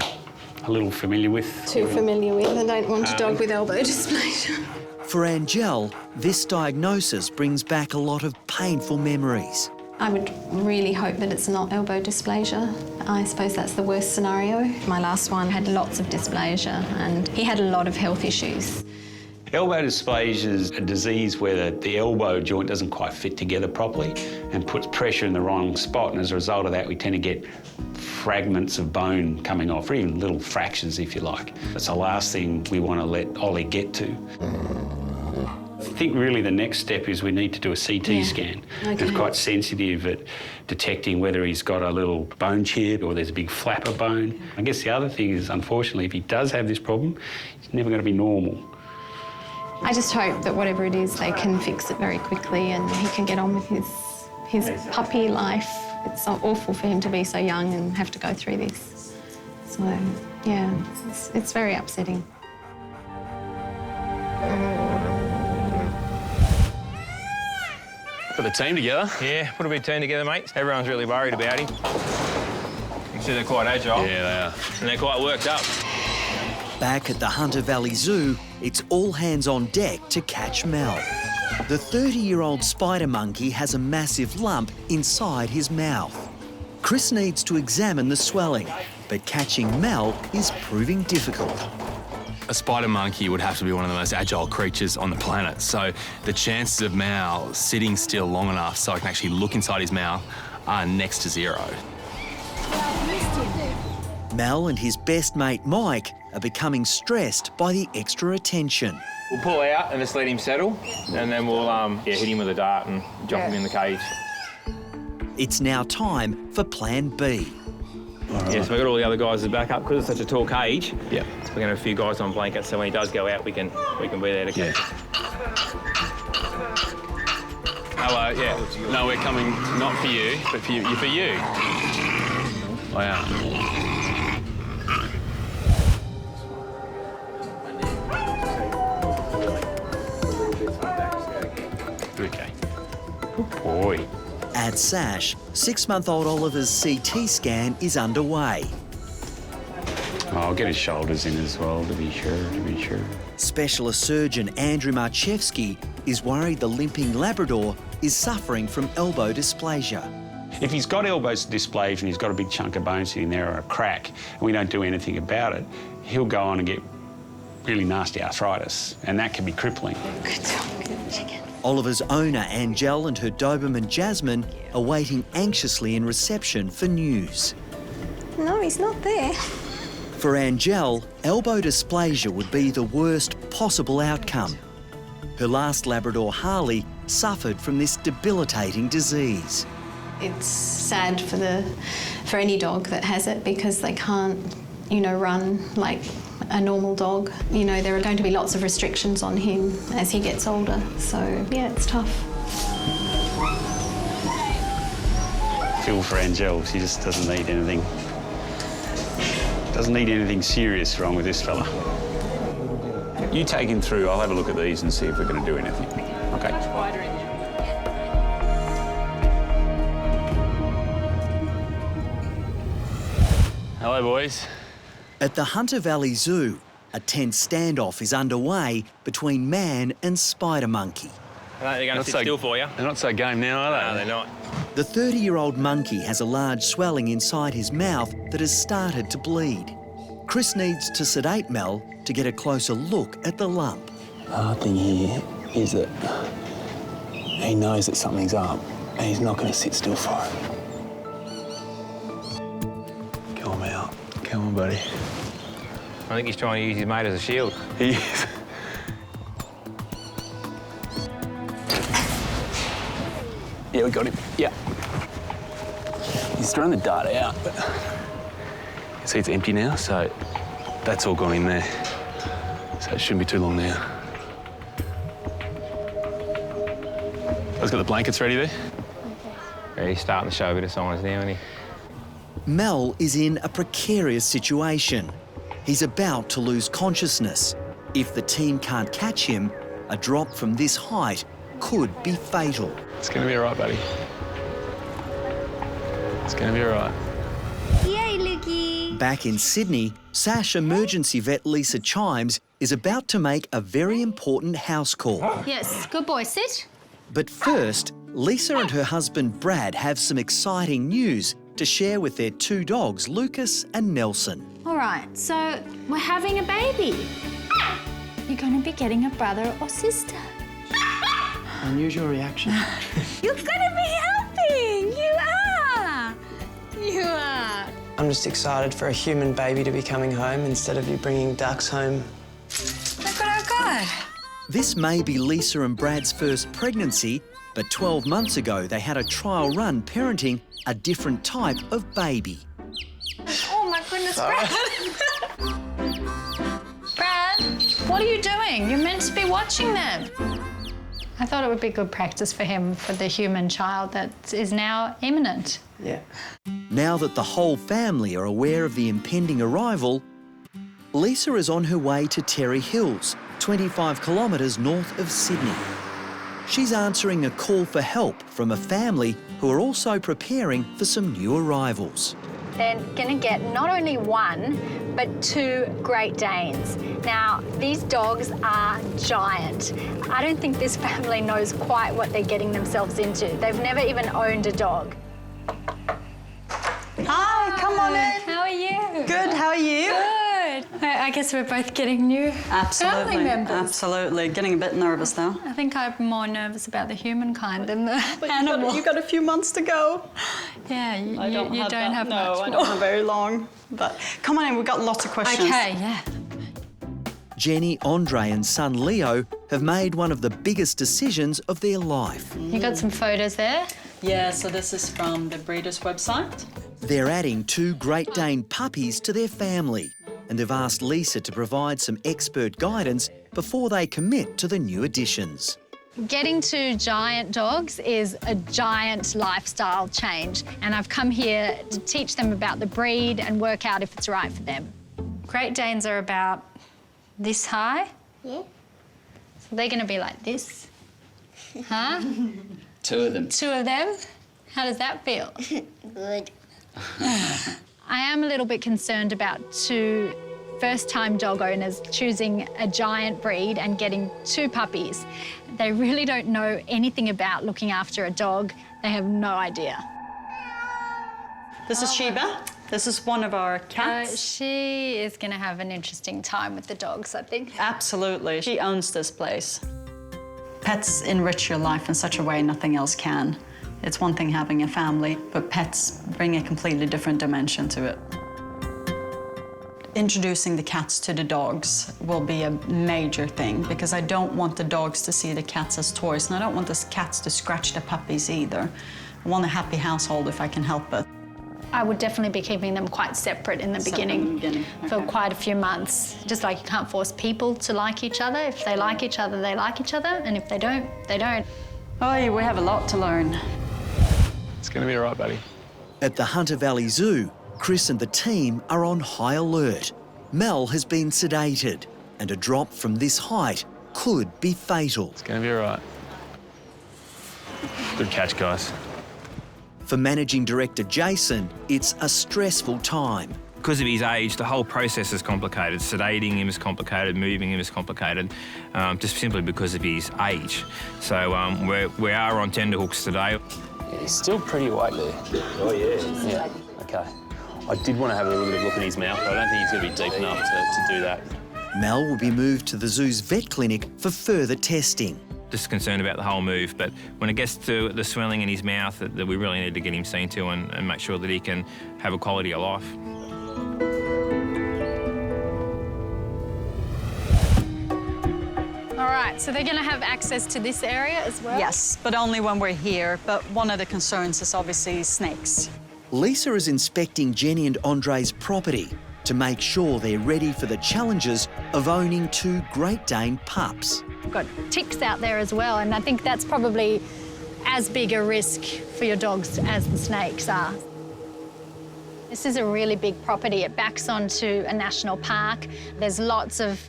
a little familiar with. Too familiar with. I don't want a dog with elbow dysplasia. For Angel, this diagnosis brings back a lot of painful memories. I would really hope that it's not elbow dysplasia. I suppose that's the worst scenario. My last one had lots of dysplasia and he had a lot of health issues. Elbow dysplasia is a disease where the elbow joint doesn't quite fit together properly and puts pressure in the wrong spot, and as a result of that we tend to get fragments of bone coming off, or even little fractures if you like. That's the last thing we want to let Ollie get to. I think really the next step is we need to do a CT scan. Okay. It's quite sensitive at detecting whether he's got a little bone chip or there's a big flapper bone. I guess the other thing is, unfortunately, if he does have this problem, he's never going to be normal. I just hope that whatever it is, they can fix it very quickly and he can get on with his puppy life. It's so awful for him to be so young and have to go through this. So, yeah, it's very upsetting. Got the team together. Yeah, put a big team together, mate. Everyone's really worried about him. You can see they're quite agile. Yeah, they are. And they're quite worked up. Back at the Hunter Valley Zoo, it's all hands on deck to catch Mel. The 30-year-old spider monkey has a massive lump inside his mouth. Chris needs to examine the swelling, but catching Mel is proving difficult. A spider monkey would have to be one of the most agile creatures on the planet, so the chances of Mal sitting still long enough so I can actually look inside his mouth are next to zero. Mel and his best mate Mike are becoming stressed by the extra attention. We'll pull out and just let him settle, and then we'll hit him with a dart and drop him in the cage. It's now time for Plan B. Yeah, so we've got all the other guys as backup because it's such a tall cage. Yeah. We're going to have a few guys on blankets, so when he does go out, we can be there to catch him. Hello, yeah. No, we're coming not for you, but for you. For you. Wow. Okay. Good boy. At SASH, 6-month-old Oliver's CT scan is underway. I'll get his shoulders in as well, to be sure. Specialist surgeon Andrew Marchevsky is worried the limping Labrador is suffering from elbow dysplasia. If he's got elbow dysplasia and he's got a big chunk of bone sitting there or a crack, and we don't do anything about it, he'll go on and get really nasty arthritis, and that can be crippling. Oliver's owner, Angel, and her Doberman, Jasmine, are waiting anxiously in reception for news. No, he's not there. For Angel, elbow dysplasia would be the worst possible outcome. Her last Labrador, Harley, suffered from this debilitating disease. It's sad for any dog that has it because they can't, run like a normal dog. There are going to be lots of restrictions on him as he gets older. So, yeah, it's tough. Feel for Angel. She just doesn't need anything. Doesn't need anything serious wrong with this fella. You take him through, I'll have a look at these and see if we're going to do anything. Okay. Much wider in there. Hello, boys. At the Hunter Valley Zoo, a tense standoff is underway between man and spider monkey. They're going to sit still for you. They're not so game now, are they? No, they're not. The 30-year-old monkey has a large swelling inside his mouth that has started to bleed. Chris needs to sedate Mel to get a closer look at the lump. The hard thing here is that he knows that something's up and he's not going to sit still for it. Come on, Mel. Come on, buddy. I think he's trying to use his mate as a shield. He is. Yeah, we got him. Yeah. He's throwing the dart out, but... You see, it's empty now, so that's all gone in there. So it shouldn't be too long now. I've got the blankets ready there. Yeah, he's starting to show a bit of signs now, isn't he? Mel is in a precarious situation. He's about to lose consciousness. If the team can't catch him, a drop from this height could be fatal. It's going to be all right, buddy. It's going to be all right. Yay, Lukey! Back in Sydney, Sash emergency vet Lisa Chimes is about to make a very important house call. Yes, good boy, sit. But first, Lisa and her husband Brad have some exciting news to share with their two dogs, Lucas and Nelson. All right, so we're having a baby. You're going to be getting a brother or sister. Unusual reaction. You're going to be helping! You are! You are! I'm just excited for a human baby to be coming home instead of you bringing ducks home. Look at our guy. This may be Lisa and Brad's first pregnancy, but 12 months ago they had a trial run parenting a different type of baby. Oh my goodness, Brad! Brad, what are you doing? You're meant to be watching them. I thought it would be good practice for him for the human child that is now imminent. Yeah. Now that the whole family are aware of the impending arrival, Lisa is on her way to Terry Hills, 25 kilometres north of Sydney. She's answering a call for help from a family who are also preparing for some new arrivals. They're going to get not only one, but 2 Great Danes. Now, these dogs are giant. I don't think this family knows quite what they're getting themselves into. They've never even owned a dog. Hi, come on in. How are you? Good, how are you? Good. I guess we're both getting new family members. Absolutely. Getting a bit nervous though. I think I'm more nervous about the humankind than the animal. You got a few months to go. Yeah, you don't have much. No, I don't have very long. But come on in, we've got lots of questions. Okay, yeah. Jenny, Andre and son Leo have made one of the biggest decisions of their life. You got some photos there? Yeah, so this is from the breeder's website. They're adding 2 Great Dane puppies to their family, and they've asked Lisa to provide some expert guidance before they commit to the new additions. Getting to giant dogs is a giant lifestyle change, and I've come here to teach them about the breed and work out if it's right for them. Great Danes are about this high. Yeah. So they're going to be like this. Huh? 2 of them. 2 of them? How does that feel? Good. I am a little bit concerned about 2 first-time dog owners choosing a giant breed and getting 2 puppies. They really don't know anything about looking after a dog. They have no idea. This is Sheba. This is one of our cats. She is going to have an interesting time with the dogs, I think. Absolutely. She owns this place. Pets enrich your life in such a way nothing else can. It's one thing having a family, but pets bring a completely different dimension to it. Introducing the cats to the dogs will be a major thing because I don't want the dogs to see the cats as toys, and I don't want the cats to scratch the puppies either. I want a happy household if I can help it. I would definitely be keeping them quite separate in the beginning. For quite a few months. Just like you can't force people to like each other. If they like each other, they like each other, and if they don't, they don't. Oh, yeah, we have a lot to learn. It's going to be all right, buddy. At the Hunter Valley Zoo, Chris and the team are on high alert. Mel has been sedated. and a drop from this height could be fatal. It's going to be all right. Good catch, guys. For Managing Director Jason, it's a stressful time. Because of his age, the whole process is complicated. Sedating him is complicated, moving him is complicated, just simply because of his age. So we are on tenterhooks today. Yeah, he's still pretty awake there. Oh, yeah. Yeah, OK. I did want to have a little bit of a look in his mouth, but I don't think he's going to be deep enough to do that. Mel will be moved to the zoo's vet clinic for further testing. Just concerned about the whole move, but when it gets to the swelling in his mouth, that we really need to get him seen to and make sure that he can have a quality of life. All right, so they're going to have access to this area as well? Yes, but only when we're here. But one of the concerns is obviously snakes. Lisa is inspecting Jenny and Andre's property to make sure they're ready for the challenges of owning 2 Great Dane pups. We've got ticks out there as well, and I think that's probably as big a risk for your dogs as the snakes are. This is a really big property. It backs onto a national park. There's lots of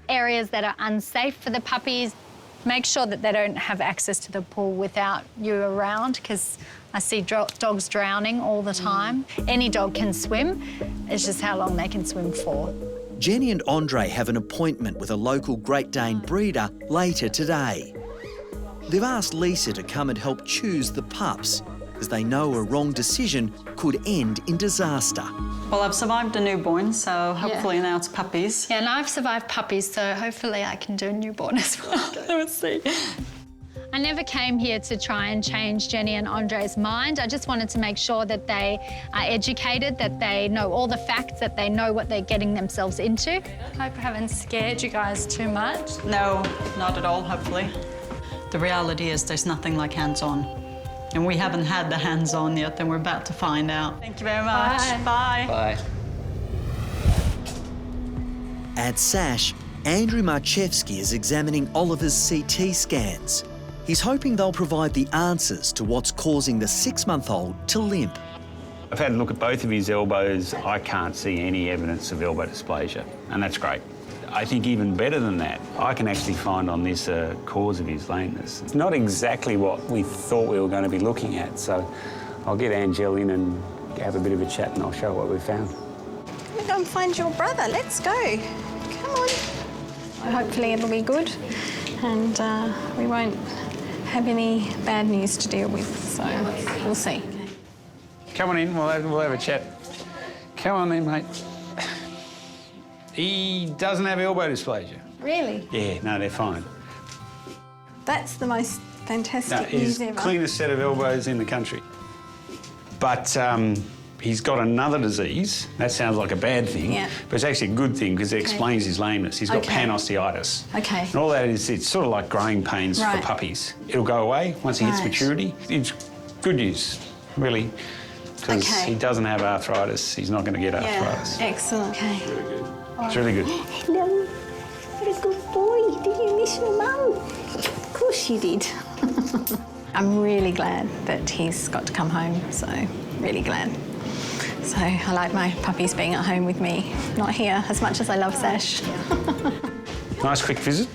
areas that are unsafe for the puppies. Make sure that they don't have access to the pool without you around, because I see dogs drowning all the time. Any dog can swim, it's just how long they can swim for. Jenny and Andre have an appointment with a local Great Dane breeder later today. They've asked Lisa to come and help choose the pups, as they know a wrong decision could end in disaster. Well, I've survived a newborn, so hopefully now it's puppies. Yeah, and I've survived puppies, so hopefully I can do a newborn as well. Let's see. I never came here to try and change Jenny and Andre's mind. I just wanted to make sure that they are educated, that they know all the facts, that they know what they're getting themselves into. I hope I haven't scared you guys too much. No, not at all, hopefully. The reality is there's nothing like hands-on. And we haven't had the hands-on yet, and we're about to find out. Thank you very much. Bye. Bye. At SASH, Andrew Marchevsky is examining Oliver's CT scans. He's hoping they'll provide the answers to what's causing the 6-month-old to limp. I've had a look at both of his elbows. I can't see any evidence of elbow dysplasia, and that's great. I think even better than that, I can actually find on this a cause of his lameness. It's not exactly what we thought we were going to be looking at, so I'll get Angel in and have a bit of a chat and I'll show what we've found. We're going to find your brother. Let's go. Come on. Hopefully it'll be good and we won't have any bad news to deal with, so we'll see. Come on in, we'll have a chat. Come on then, mate. He doesn't have elbow dysplasia. Really? Yeah, no, they're fine. That's the most fantastic news He's ever. cleanest set of elbows in the country. But he's got another disease. That sounds like a bad thing, but it's actually a good thing because it explains his lameness. He's got panosteitis. Okay. And all that is, it's sort of like growing pains for puppies. It'll go away once he hits maturity. It's good news, really, because he doesn't have arthritis. He's not going to get arthritis. Excellent. Okay. It's really good. Hello. What a good boy. Did you miss your mum? Of course you did. I'm really glad that he's got to come home, so really glad. So I like my puppies being at home with me, not here, as much as I love Sash. Nice quick visit.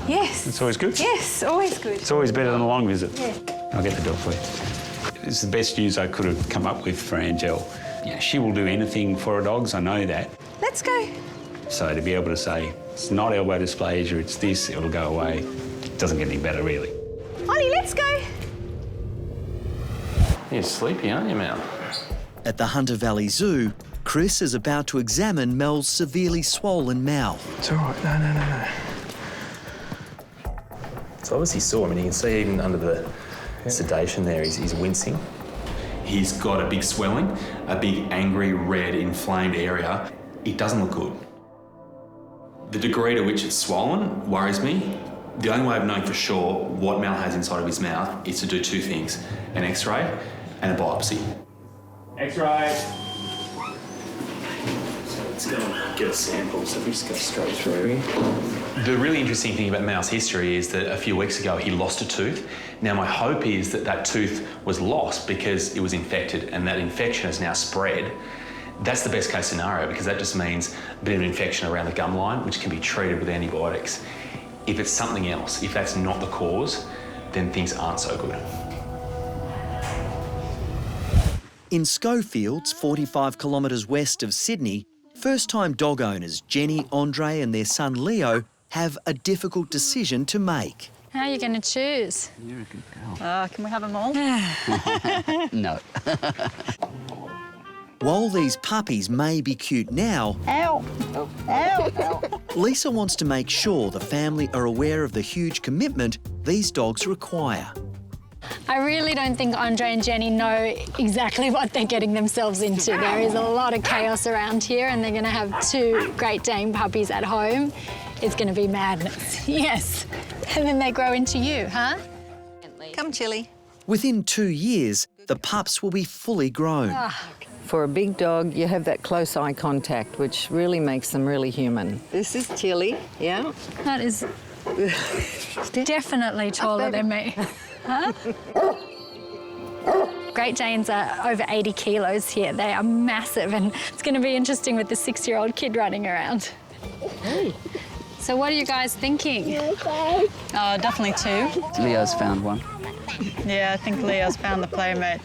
Yes. It's always good. Yes, always good. It's always better than a long visit. Yeah. I'll get the dog for you. It's the best news I could have come up with for Angel. Yeah, she will do anything for her dogs, I know that. Let's go. So to be able to say, it's not elbow dysplasia, it's this, it'll go away, it doesn't get any better, really. Ollie, let's go. You're sleepy, aren't you, Mel? At the Hunter Valley Zoo, Chris is about to examine Mel's severely swollen mouth. It's all right. No. It's obviously sore. I mean, you can see even under the sedation there, he's wincing. He's got a big swelling, a big angry, red, inflamed area. It doesn't look good. The degree to which it's swollen worries me. The only way of knowing for sure what Mel has inside of his mouth is to do 2 things, an X-ray and a biopsy. X-ray. So let's go and get a sample, so we just go straight through. The really interesting thing about Mel's history is that a few weeks ago he lost a tooth. Now my hope is that that tooth was lost because it was infected and that infection has now spread. That's the best case scenario because that just means a bit of an infection around the gum line, which can be treated with antibiotics. If it's something else, if that's not the cause, then things aren't so good. In Schofields, 45 kilometres west of Sydney, first-time dog owners Jenny, Andre and their son Leo have a difficult decision to make. How are you going to choose? You're a good girl. Can we have them all? No. While these puppies may be cute now, Ow! Ow! Lisa wants to make sure the family are aware of the huge commitment these dogs require. I really don't think Andre and Jenny know exactly what they're getting themselves into. There is a lot of chaos around here and they're going to have 2 Great Dane puppies at home. It's going to be madness. Yes. And then they grow into you, huh? Come, Chili. Within 2 years, the pups will be fully grown. For a big dog, you have that close eye contact, which really makes them really human. This is Chili, yeah? That is definitely taller than me. Huh? Great Danes are over 80 kilos here. They are massive and it's going to be interesting with the 6-year-old kid running around. Hey. So what are you guys thinking? Definitely 2. Leo's found one. Yeah, I think Leo's found the playmate.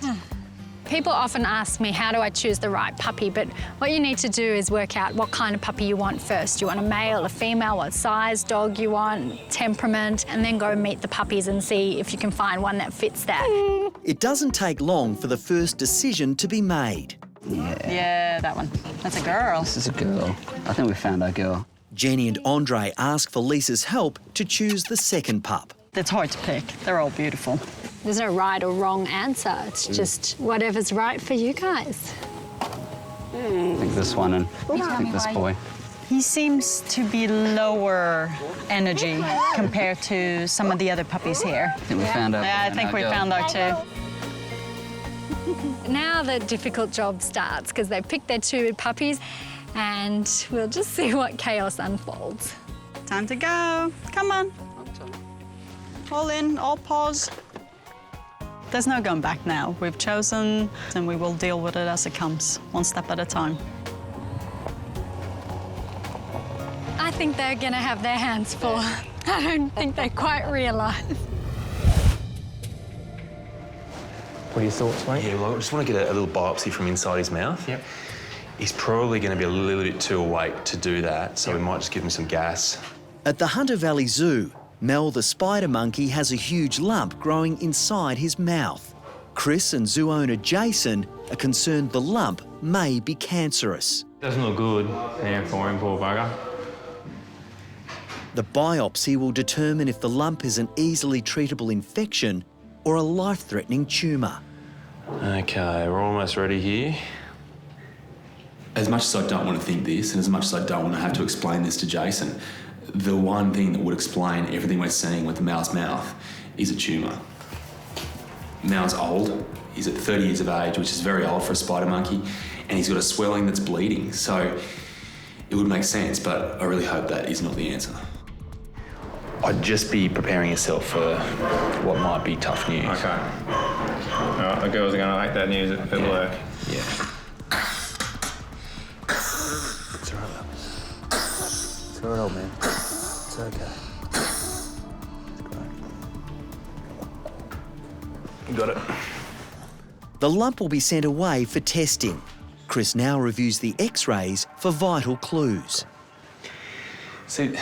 People often ask me, how do I choose the right puppy? But what you need to do is work out what kind of puppy you want first. You want a male, a female, what size dog you want, temperament, and then go meet the puppies and see if you can find one that fits that. It doesn't take long for the first decision to be made. Yeah, that one. That's a girl. This is a girl. I think we found our girl. Jenny and Andre ask for Lisa's help to choose the second pup. It's hard to pick. They're all beautiful. There's no right or wrong answer. It's just whatever's right for you guys. I think this one and I think this boy. He seems to be lower energy compared to some of the other puppies here. I think we found our Yeah, I think we found our 2. Now the difficult job starts because they picked their 2 puppies and we'll just see what chaos unfolds. Time to go. Come on. All in, all paws. There's no going back now. We've chosen and we will deal with it as it comes, one step at a time. I think they're going to have their hands full. I don't think they quite realise. What are your thoughts, mate? Yeah, well, I just want to get a little biopsy from inside his mouth. Yep. He's probably going to be a little bit too awake to do that, so we might just give him some gas. At the Hunter Valley Zoo, Mel the spider monkey has a huge lump growing inside his mouth. Chris and zoo owner Jason are concerned the lump may be cancerous. Doesn't look good there for him, poor bugger. The biopsy will determine if the lump is an easily treatable infection or a life-threatening tumour. Okay, we're almost ready here. As much as I don't want to think this, and as much as I don't want to have to explain this to Jason, the one thing that would explain everything we're seeing with the Mal's mouth is a tumour. Mal's old. He's at 30 years of age, which is very old for a spider monkey, and he's got a swelling that's bleeding. So it would make sense, but I really hope that is not the answer. I'd just be preparing yourself for what might be tough news. Okay. All right, the girls are going to like that news at work. Yeah. It's all right, it's all right, old man. It's okay. You got it. The lump will be sent away for testing. Chris now reviews the X-rays for vital clues. See,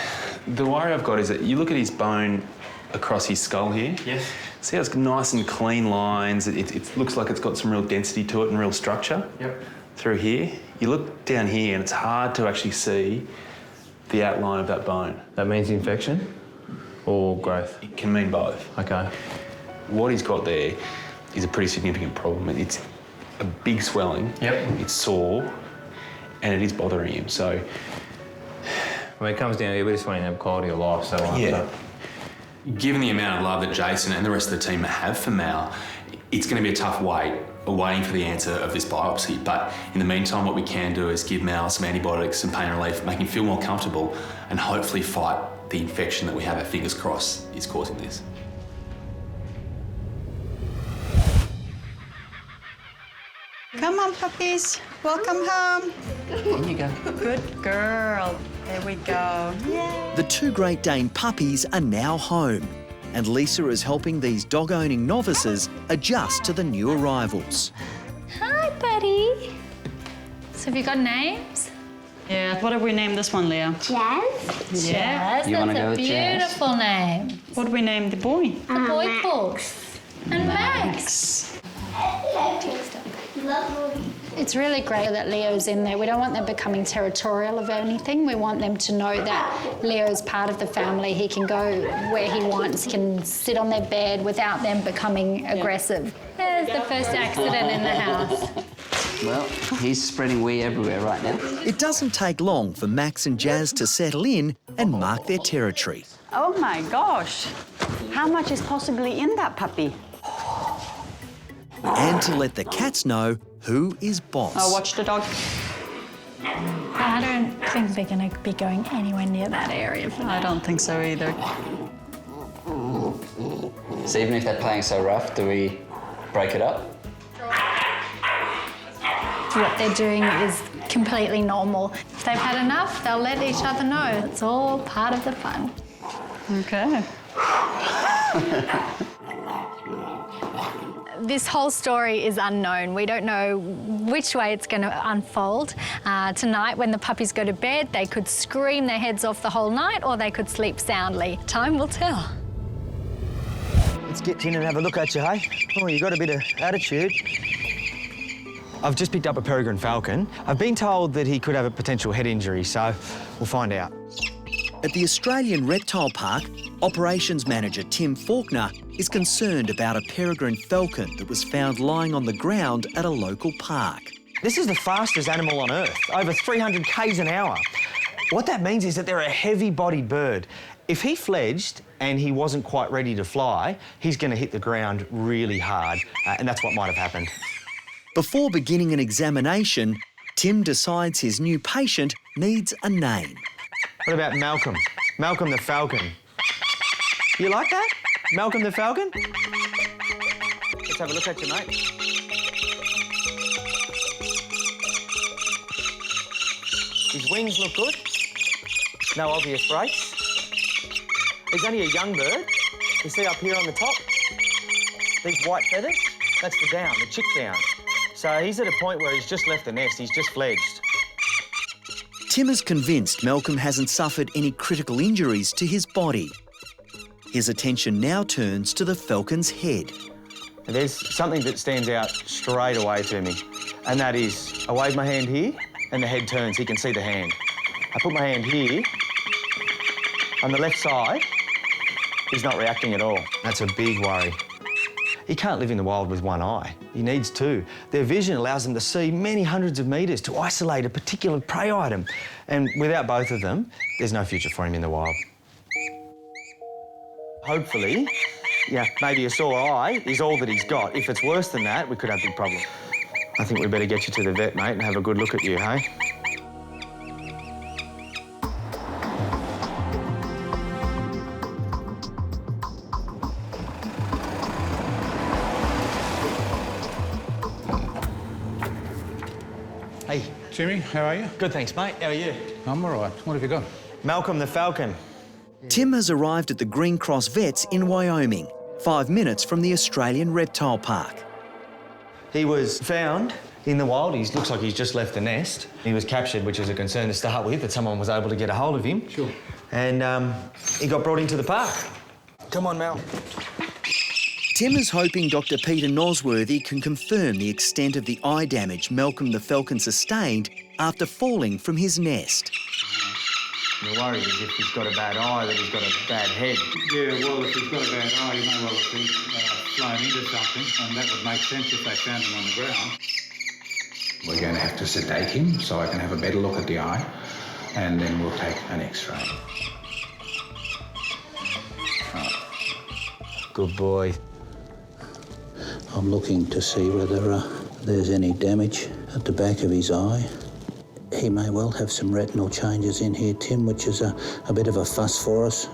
the worry I've got is that you look at his bone across his skull here. Yes. See how it's nice and clean lines. It looks like it's got some real density to it and real structure. Yep. Through here. You look down here and it's hard to actually see the outline of that bone. That means infection or growth? It can mean both. Okay. What he's got there is a pretty significant problem. It's a big swelling. Yep. It's sore and it is bothering him. So when it comes down to it, we just want to have quality of life. So yeah. Given the amount of love that Jason and the rest of the team have for Mal, it's going to be a tough wait, waiting for the answer of this biopsy. But in the meantime, what we can do is give Mal some antibiotics, some pain relief, make him feel more comfortable, and hopefully fight the infection that we have our fingers crossed is causing this. Come on, puppies. Welcome home. There you go. Good girl. There we go. Yay. The two Great Dane puppies are now home, and Lisa is helping these dog-owning novices adjust to the new arrivals. Hi, buddy. So have you got names? Yeah, what have we named this one, Leo? Jazz. Yeah. Jazz, that's a beautiful name. What do we name the boy? The boy calls. And Max. It's really great that Leo's in there. We don't want them becoming territorial of anything. We want them to know that Leo's part of the family. He can go where he wants. He can sit on their bed without them becoming aggressive. There's the first accident in the house. Well, he's spreading wee everywhere right now. It doesn't take long for Max and Jazz to settle in and mark their territory. Oh my gosh. How much is possibly in that puppy? And to let the cats know who is boss. Oh, watch the dog. I don't think they're going to be going anywhere near that area. I don't think so either. So even if they're playing so rough, do we break it up? What they're doing is completely normal. If they've had enough, they'll let each other know. It's all part of the fun. Okay. This whole story is unknown. We don't know which way it's going to unfold. Tonight, when the puppies go to bed, they could scream their heads off the whole night or they could sleep soundly. Time will tell. Let's get in and have a look at you, hey? Oh, you got a bit of attitude. I've just picked up a peregrine falcon. I've been told that he could have a potential head injury, so we'll find out. At the Australian Reptile Park, Operations Manager Tim Faulkner is concerned about a peregrine falcon that was found lying on the ground at a local park. This is the fastest animal on Earth, over 300 k's an hour. What that means is that they're a heavy-bodied bird. If he fledged and he wasn't quite ready to fly, he's going to hit the ground really hard, and that's what might have happened. Before beginning an examination, Tim decides his new patient needs a name. What about Malcolm? Malcolm the falcon. You like that? Malcolm the falcon? Let's have a look at you, mate. His wings look good. No obvious breaks. He's only a young bird. You see up here on the top? These white feathers? That's the down, the chick down. So he's at a point where he's just left the nest, he's just fledged. Tim is convinced Malcolm hasn't suffered any critical injuries to his body. His attention now turns to the falcon's head. There's something that stands out straight away to me, and that is, I wave my hand here, and the head turns, he can see the hand. I put my hand here, on the left side, he's not reacting at all. That's a big worry. He can't live in the wild with one eye. He needs two. Their vision allows them to see many hundreds of metres to isolate a particular prey item. And without both of them, there's no future for him in the wild. Hopefully, maybe a sore eye is all that he's got. If it's worse than that, we could have a big problem. I think we better get you to the vet, mate, and have a good look at you, hey? Hey. Timmy, how are you? Good, thanks, mate. How are you? I'm all right. What have you got? Malcolm the falcon. Tim has arrived at the Green Cross Vets in Wyoming, 5 minutes from the Australian Reptile Park. He was found in the wild. He looks like he's just left the nest. He was captured, which is a concern to start with, that someone was able to get a hold of him. Sure. And he got brought into the park. Come on, Mal. Tim is hoping Dr. Peter Nosworthy can confirm the extent of the eye damage Malcolm the falcon sustained after falling from his nest. The worry is if he's got a bad eye, that he's got a bad head. Yeah, well, if he's got a bad eye, you may well have been flown into something, and that would make sense if they found him on the ground. We're going to have to sedate him so I can have a better look at the eye, and then we'll take an X-ray. Good boy. I'm looking to see whether there's any damage at the back of his eye. He may well have some retinal changes in here, Tim, which is a bit of a fuss for us.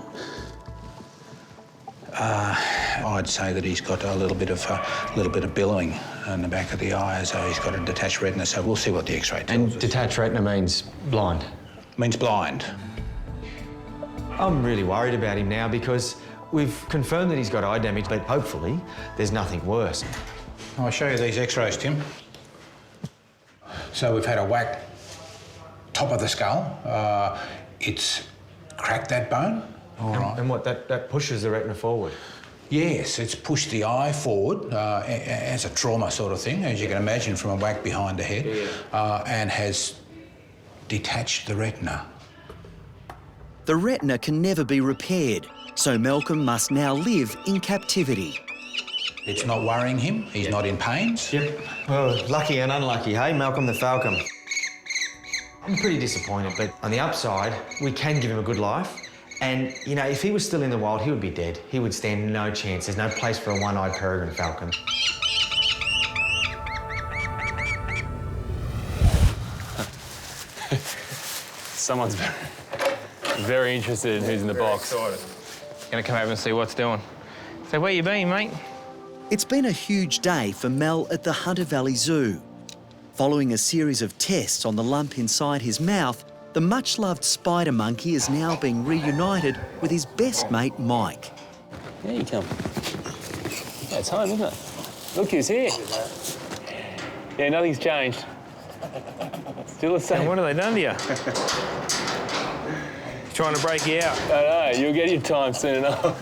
I'd say that he's got a little bit of billowing in the back of the eye, as though he's got a detached retina. So we'll see what the X-ray tells us. And detached retina means blind? Means blind. I'm really worried about him now because we've confirmed that he's got eye damage, but hopefully there's nothing worse. I'll show you these X-rays, Tim. So we've had a whack top of the skull. It's cracked that bone. All right. And what, that pushes the retina forward? Yes, it's pushed the eye forward as a trauma sort of thing, as you can imagine, from a whack behind the head, and has detached the retina. The retina can never be repaired, so Malcolm must now live in captivity. It's not worrying him. He's not in pain. Yep. Well, lucky and unlucky, hey, Malcolm the falcon. I'm pretty disappointed, but on the upside, we can give him a good life. And, you know, if he was still in the wild, he would be dead. He would stand no chance. There's no place for a one-eyed peregrine falcon. Someone's very interested in who's in the box. Gonna come over and see what's doing. So where you been, mate? It's been a huge day for Mel at the Hunter Valley Zoo. Following a series of tests on the lump inside his mouth, the much-loved spider monkey is now being reunited with his best mate, Mike. There you come. Yeah, it's home, isn't it? Look who's here. Yeah, nothing's changed. Still the same. And what have they done to you? Trying to break you out. I know, you'll get your time soon enough.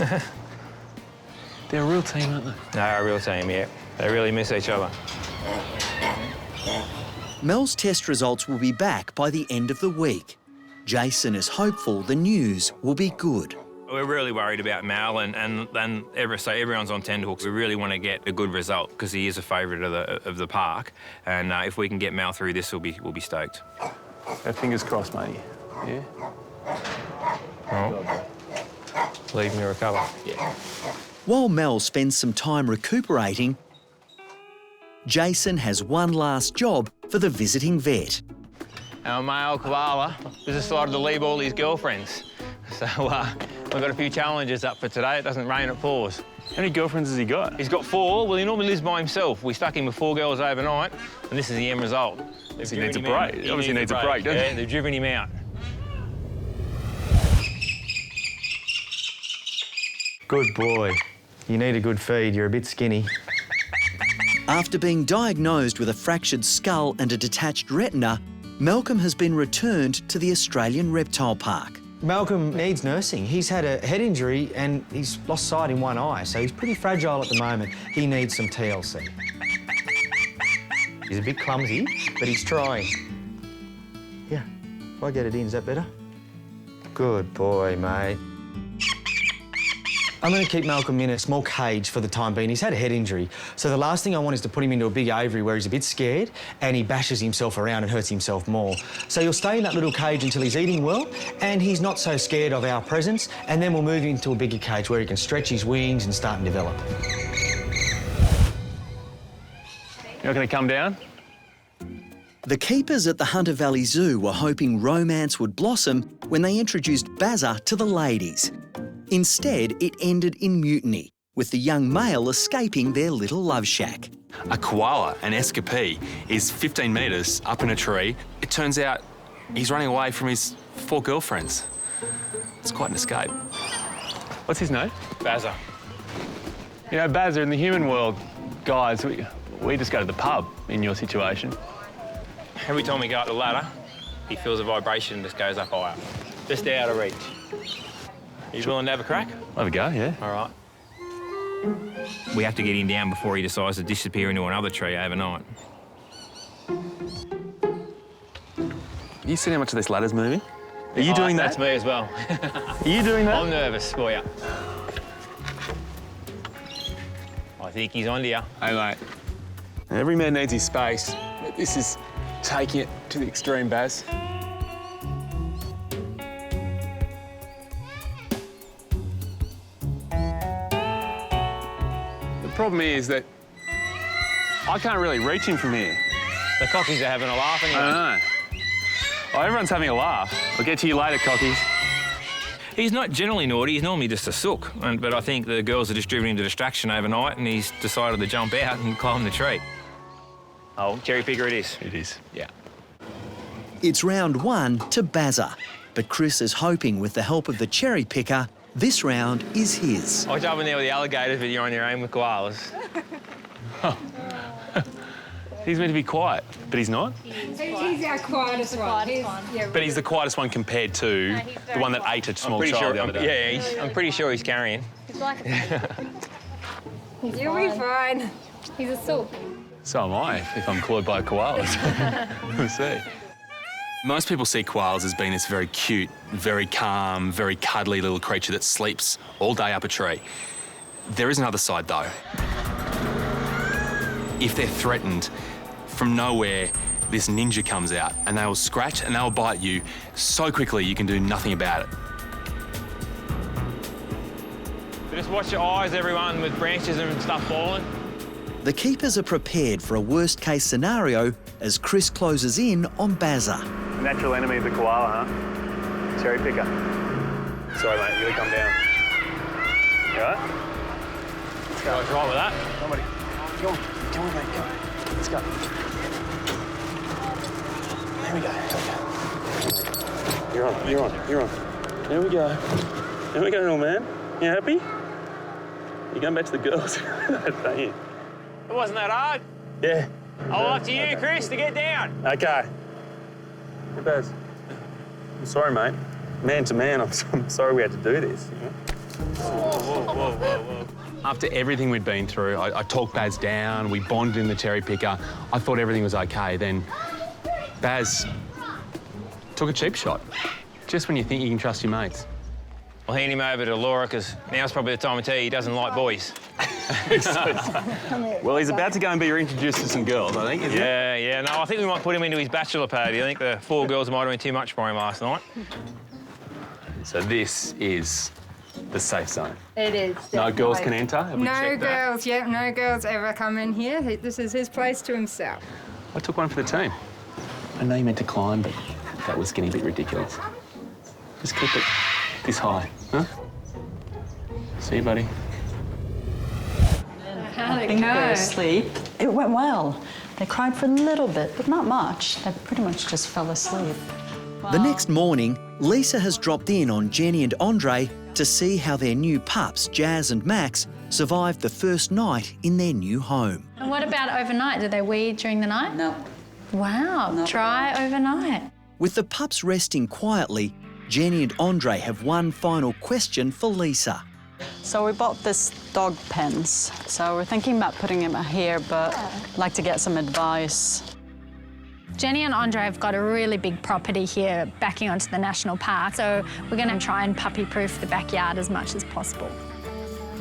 They're a real team, aren't they? They're a real team, yeah. They really miss each other. Mel's test results will be back by the end of the week. Jason is hopeful the news will be good. We're really worried about Mal, and everyone's on tenterhooks. We really want to get a good result because he is a favourite of the park, and if we can get Mal through this, we'll be stoked. Fingers crossed, matey. Yeah. Oh. Leave me recover. Yeah. While Mel spends some time recuperating, Jason has one last job for the visiting vet. Our male koala has decided to leave all his girlfriends. So we've got a few challenges up for today. It doesn't rain, it pours. How many girlfriends has he got? He's got 4. Well, he normally lives by himself. We stuck him with 4 girls overnight, and this is the end result. He needs a break. He obviously needs a break, doesn't he? Yeah, they've driven him out. Good boy. You need a good feed. You're a bit skinny. After being diagnosed with a fractured skull and a detached retina, Malcolm has been returned to the Australian Reptile Park. Malcolm needs nursing. He's had a head injury and he's lost sight in one eye, so he's pretty fragile at the moment. He needs some TLC. He's a bit clumsy, but he's trying. Yeah, if I get it in, is that better? Good boy, mate. I'm going to keep Malcolm in a small cage for the time being. He's had a head injury, so the last thing I want is to put him into a big aviary where he's a bit scared and he bashes himself around and hurts himself more. So he'll stay in that little cage until he's eating well and he's not so scared of our presence, and then we'll move him into a bigger cage where he can stretch his wings and start and develop. You're not going to come down? The keepers at the Hunter Valley Zoo were hoping romance would blossom when they introduced Bazza to the ladies. Instead, it ended in mutiny, with the young male escaping their little love shack. A koala, an escapee, is 15 metres up in a tree. It turns out he's running away from his 4 girlfriends. It's quite an escape. What's his name? Bazza. You know, Bazza, in the human world, guys, we just go to the pub in your situation. Every time we go up the ladder, he feels a vibration and just goes up higher. Just out of reach. Are you willing to have a crack? Have a go, yeah. All right. We have to get him down before he decides to disappear into another tree overnight. You seen how much of this ladder's moving? Are you doing that? That's me as well. Are you doing that? I'm nervous for you. I think he's onto you. Hey, mate. Every man needs his space. This is taking it to the extreme, Baz. The problem is that I can't really reach him from here. The cockies are having a laugh anyway. I know. Oh, everyone's having a laugh. I'll get to you later, cockies. He's not generally naughty, he's normally just a sook. But I think the girls are just driven him to distraction overnight and he's decided to jump out and climb the tree. Oh, cherry picker it is. It is. Yeah. It's round 1 to Bazza, but Chris is hoping with the help of the cherry picker, this round is his. I was up in there with the alligators, but you're on your own with koalas. He's meant to be quiet, but he's not. He's our quietest one. But he's the quietest one compared to the one that ate a small child the other day. Yeah, I'm pretty sure he's carrying. He's like a You'll be fine. He's a sook. So am I, if I'm clawed by koalas. We'll see. Most people see koalas as being this very cute, very calm, very cuddly little creature that sleeps all day up a tree. There is another side, though. If they're threatened, from nowhere, this ninja comes out and they will scratch and they will bite you so quickly you can do nothing about it. So just watch your eyes, everyone, with branches and stuff falling. The keepers are prepared for a worst-case scenario as Chris closes in on Bazza. Natural enemy of the koala, huh? Cherry picker. Sorry, mate, you gotta come down. You all right? Let's go. Right with that? Somebody. Come on, mate, come on. Let's go. There we go. You're on. There we go. There we go, little man. You happy? You're going back to the girls, aren't you? It wasn't that hard. Yeah. I'll up to you, Chris, to get down. Okay. Hey, Baz. I'm sorry, mate. Man to man, I'm sorry we had to do this. You know? Whoa. After everything we'd been through, I talked Baz down, we bonded in the cherry picker. I thought everything was okay. Then Baz took a cheap shot. Just when you think you can trust your mates. I'll hand him over to Laura, because now's probably the time to tell you he doesn't like boys. Well, he's about to go and be introduced to some girls, I think, isn't he? Yeah. No, I think we might put him into his bachelor party. I think the 4 girls might have been too much for him last night. So this is the safe zone. It is. No girls can enter? Have we No checked that? girls, no girls ever come in here. This is his place to himself. I took one for the team. I know you meant to climb, but that was getting a bit ridiculous. Just keep it this high, huh? See you, buddy. How'd I it think go? they're asleep. It went well. They cried for a little bit, but not much. They pretty much just fell asleep. The next morning, Lisa has dropped in on Jenny and Andre to see how their new pups, Jazz and Max, survived the first night in their new home. And what about overnight? Do they wee during the night? No. Wow, try overnight. With the pups resting quietly, Jenny and Andre have one final question for Lisa. So we bought this dog pens. So we're thinking about putting him here, but I'd like to get some advice. Jenny and Andre have got a really big property here backing onto the national park, so we're going to try and puppy-proof the backyard as much as possible.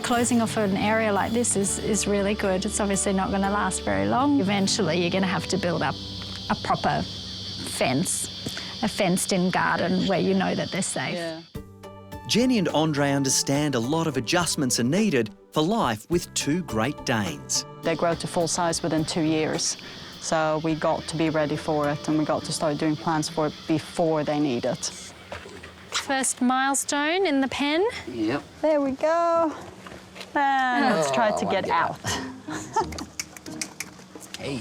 Closing off an area like this is really good. It's obviously not going to last very long. Eventually, you're going to have to build up a proper fence, a fenced-in garden where you know that they're safe. Yeah. Jenny and Andre understand a lot of adjustments are needed for life with 2 Great Danes. They grow to full size within 2 years. So we got to be ready for it, and we got to start doing plans for it before they need it. First milestone in the pen. Yep. There we go. And let's try to get out.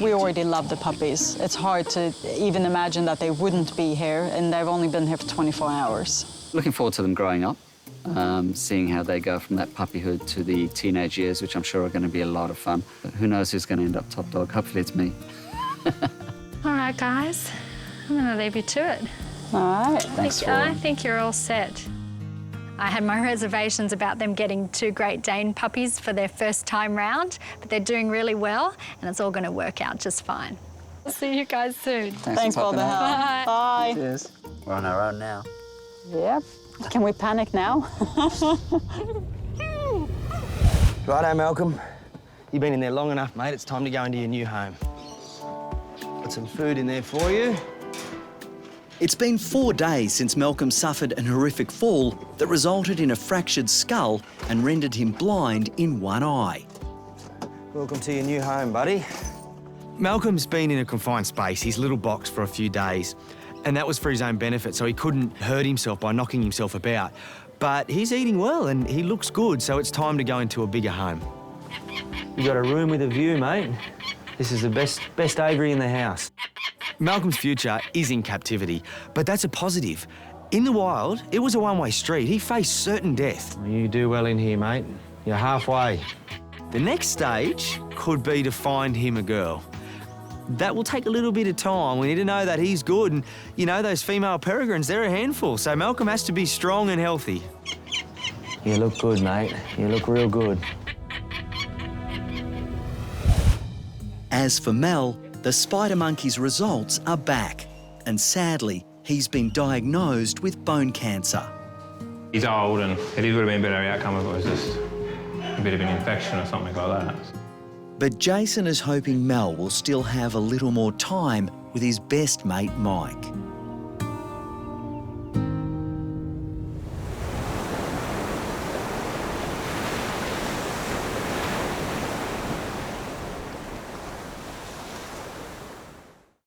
We already love the puppies. It's hard to even imagine that they wouldn't be here, and they've only been here for 24 hours. Looking forward to them growing up, seeing how they go from that puppyhood to the teenage years, which I'm sure are going to be a lot of fun. But who knows who's going to end up top dog? Hopefully it's me. All right, guys, I'm going to leave you to it. All right. I think you're all set. I had my reservations about them getting 2 Great Dane puppies for their first time round, but they're doing really well, and it's all going to work out just fine. I'll see you guys soon. Thanks for the help. Bye. Bye. Cheers. We're on our own now. Yep. Can we panic now? Righto, Malcolm. You've been in there long enough, mate. It's time to go into your new home. Got some food in there for you. It's been 4 days since Malcolm suffered an horrific fall that resulted in a fractured skull and rendered him blind in one eye. Welcome to your new home, buddy. Malcolm's been in a confined space, his little box, for a few days, and that was for his own benefit, so he couldn't hurt himself by knocking himself about. But he's eating well and he looks good, so it's time to go into a bigger home. You got a room with a view, mate. This is the best aviary in the house. Malcolm's future is in captivity, but that's a positive. In the wild, it was a one-way street. He faced certain death. You do well in here, mate. You're halfway. The next stage could be to find him a girl. That will take a little bit of time. We need to know that he's good, and, you know, those female peregrines, they're a handful, so Malcolm has to be strong and healthy. You look good, mate. You look real good. As for Mel, the spider monkey's results are back, and sadly, he's been diagnosed with bone cancer. He's old and it would have been a better outcome if it was just a bit of an infection or something like that. But Jason is hoping Mel will still have a little more time with his best mate, Mike.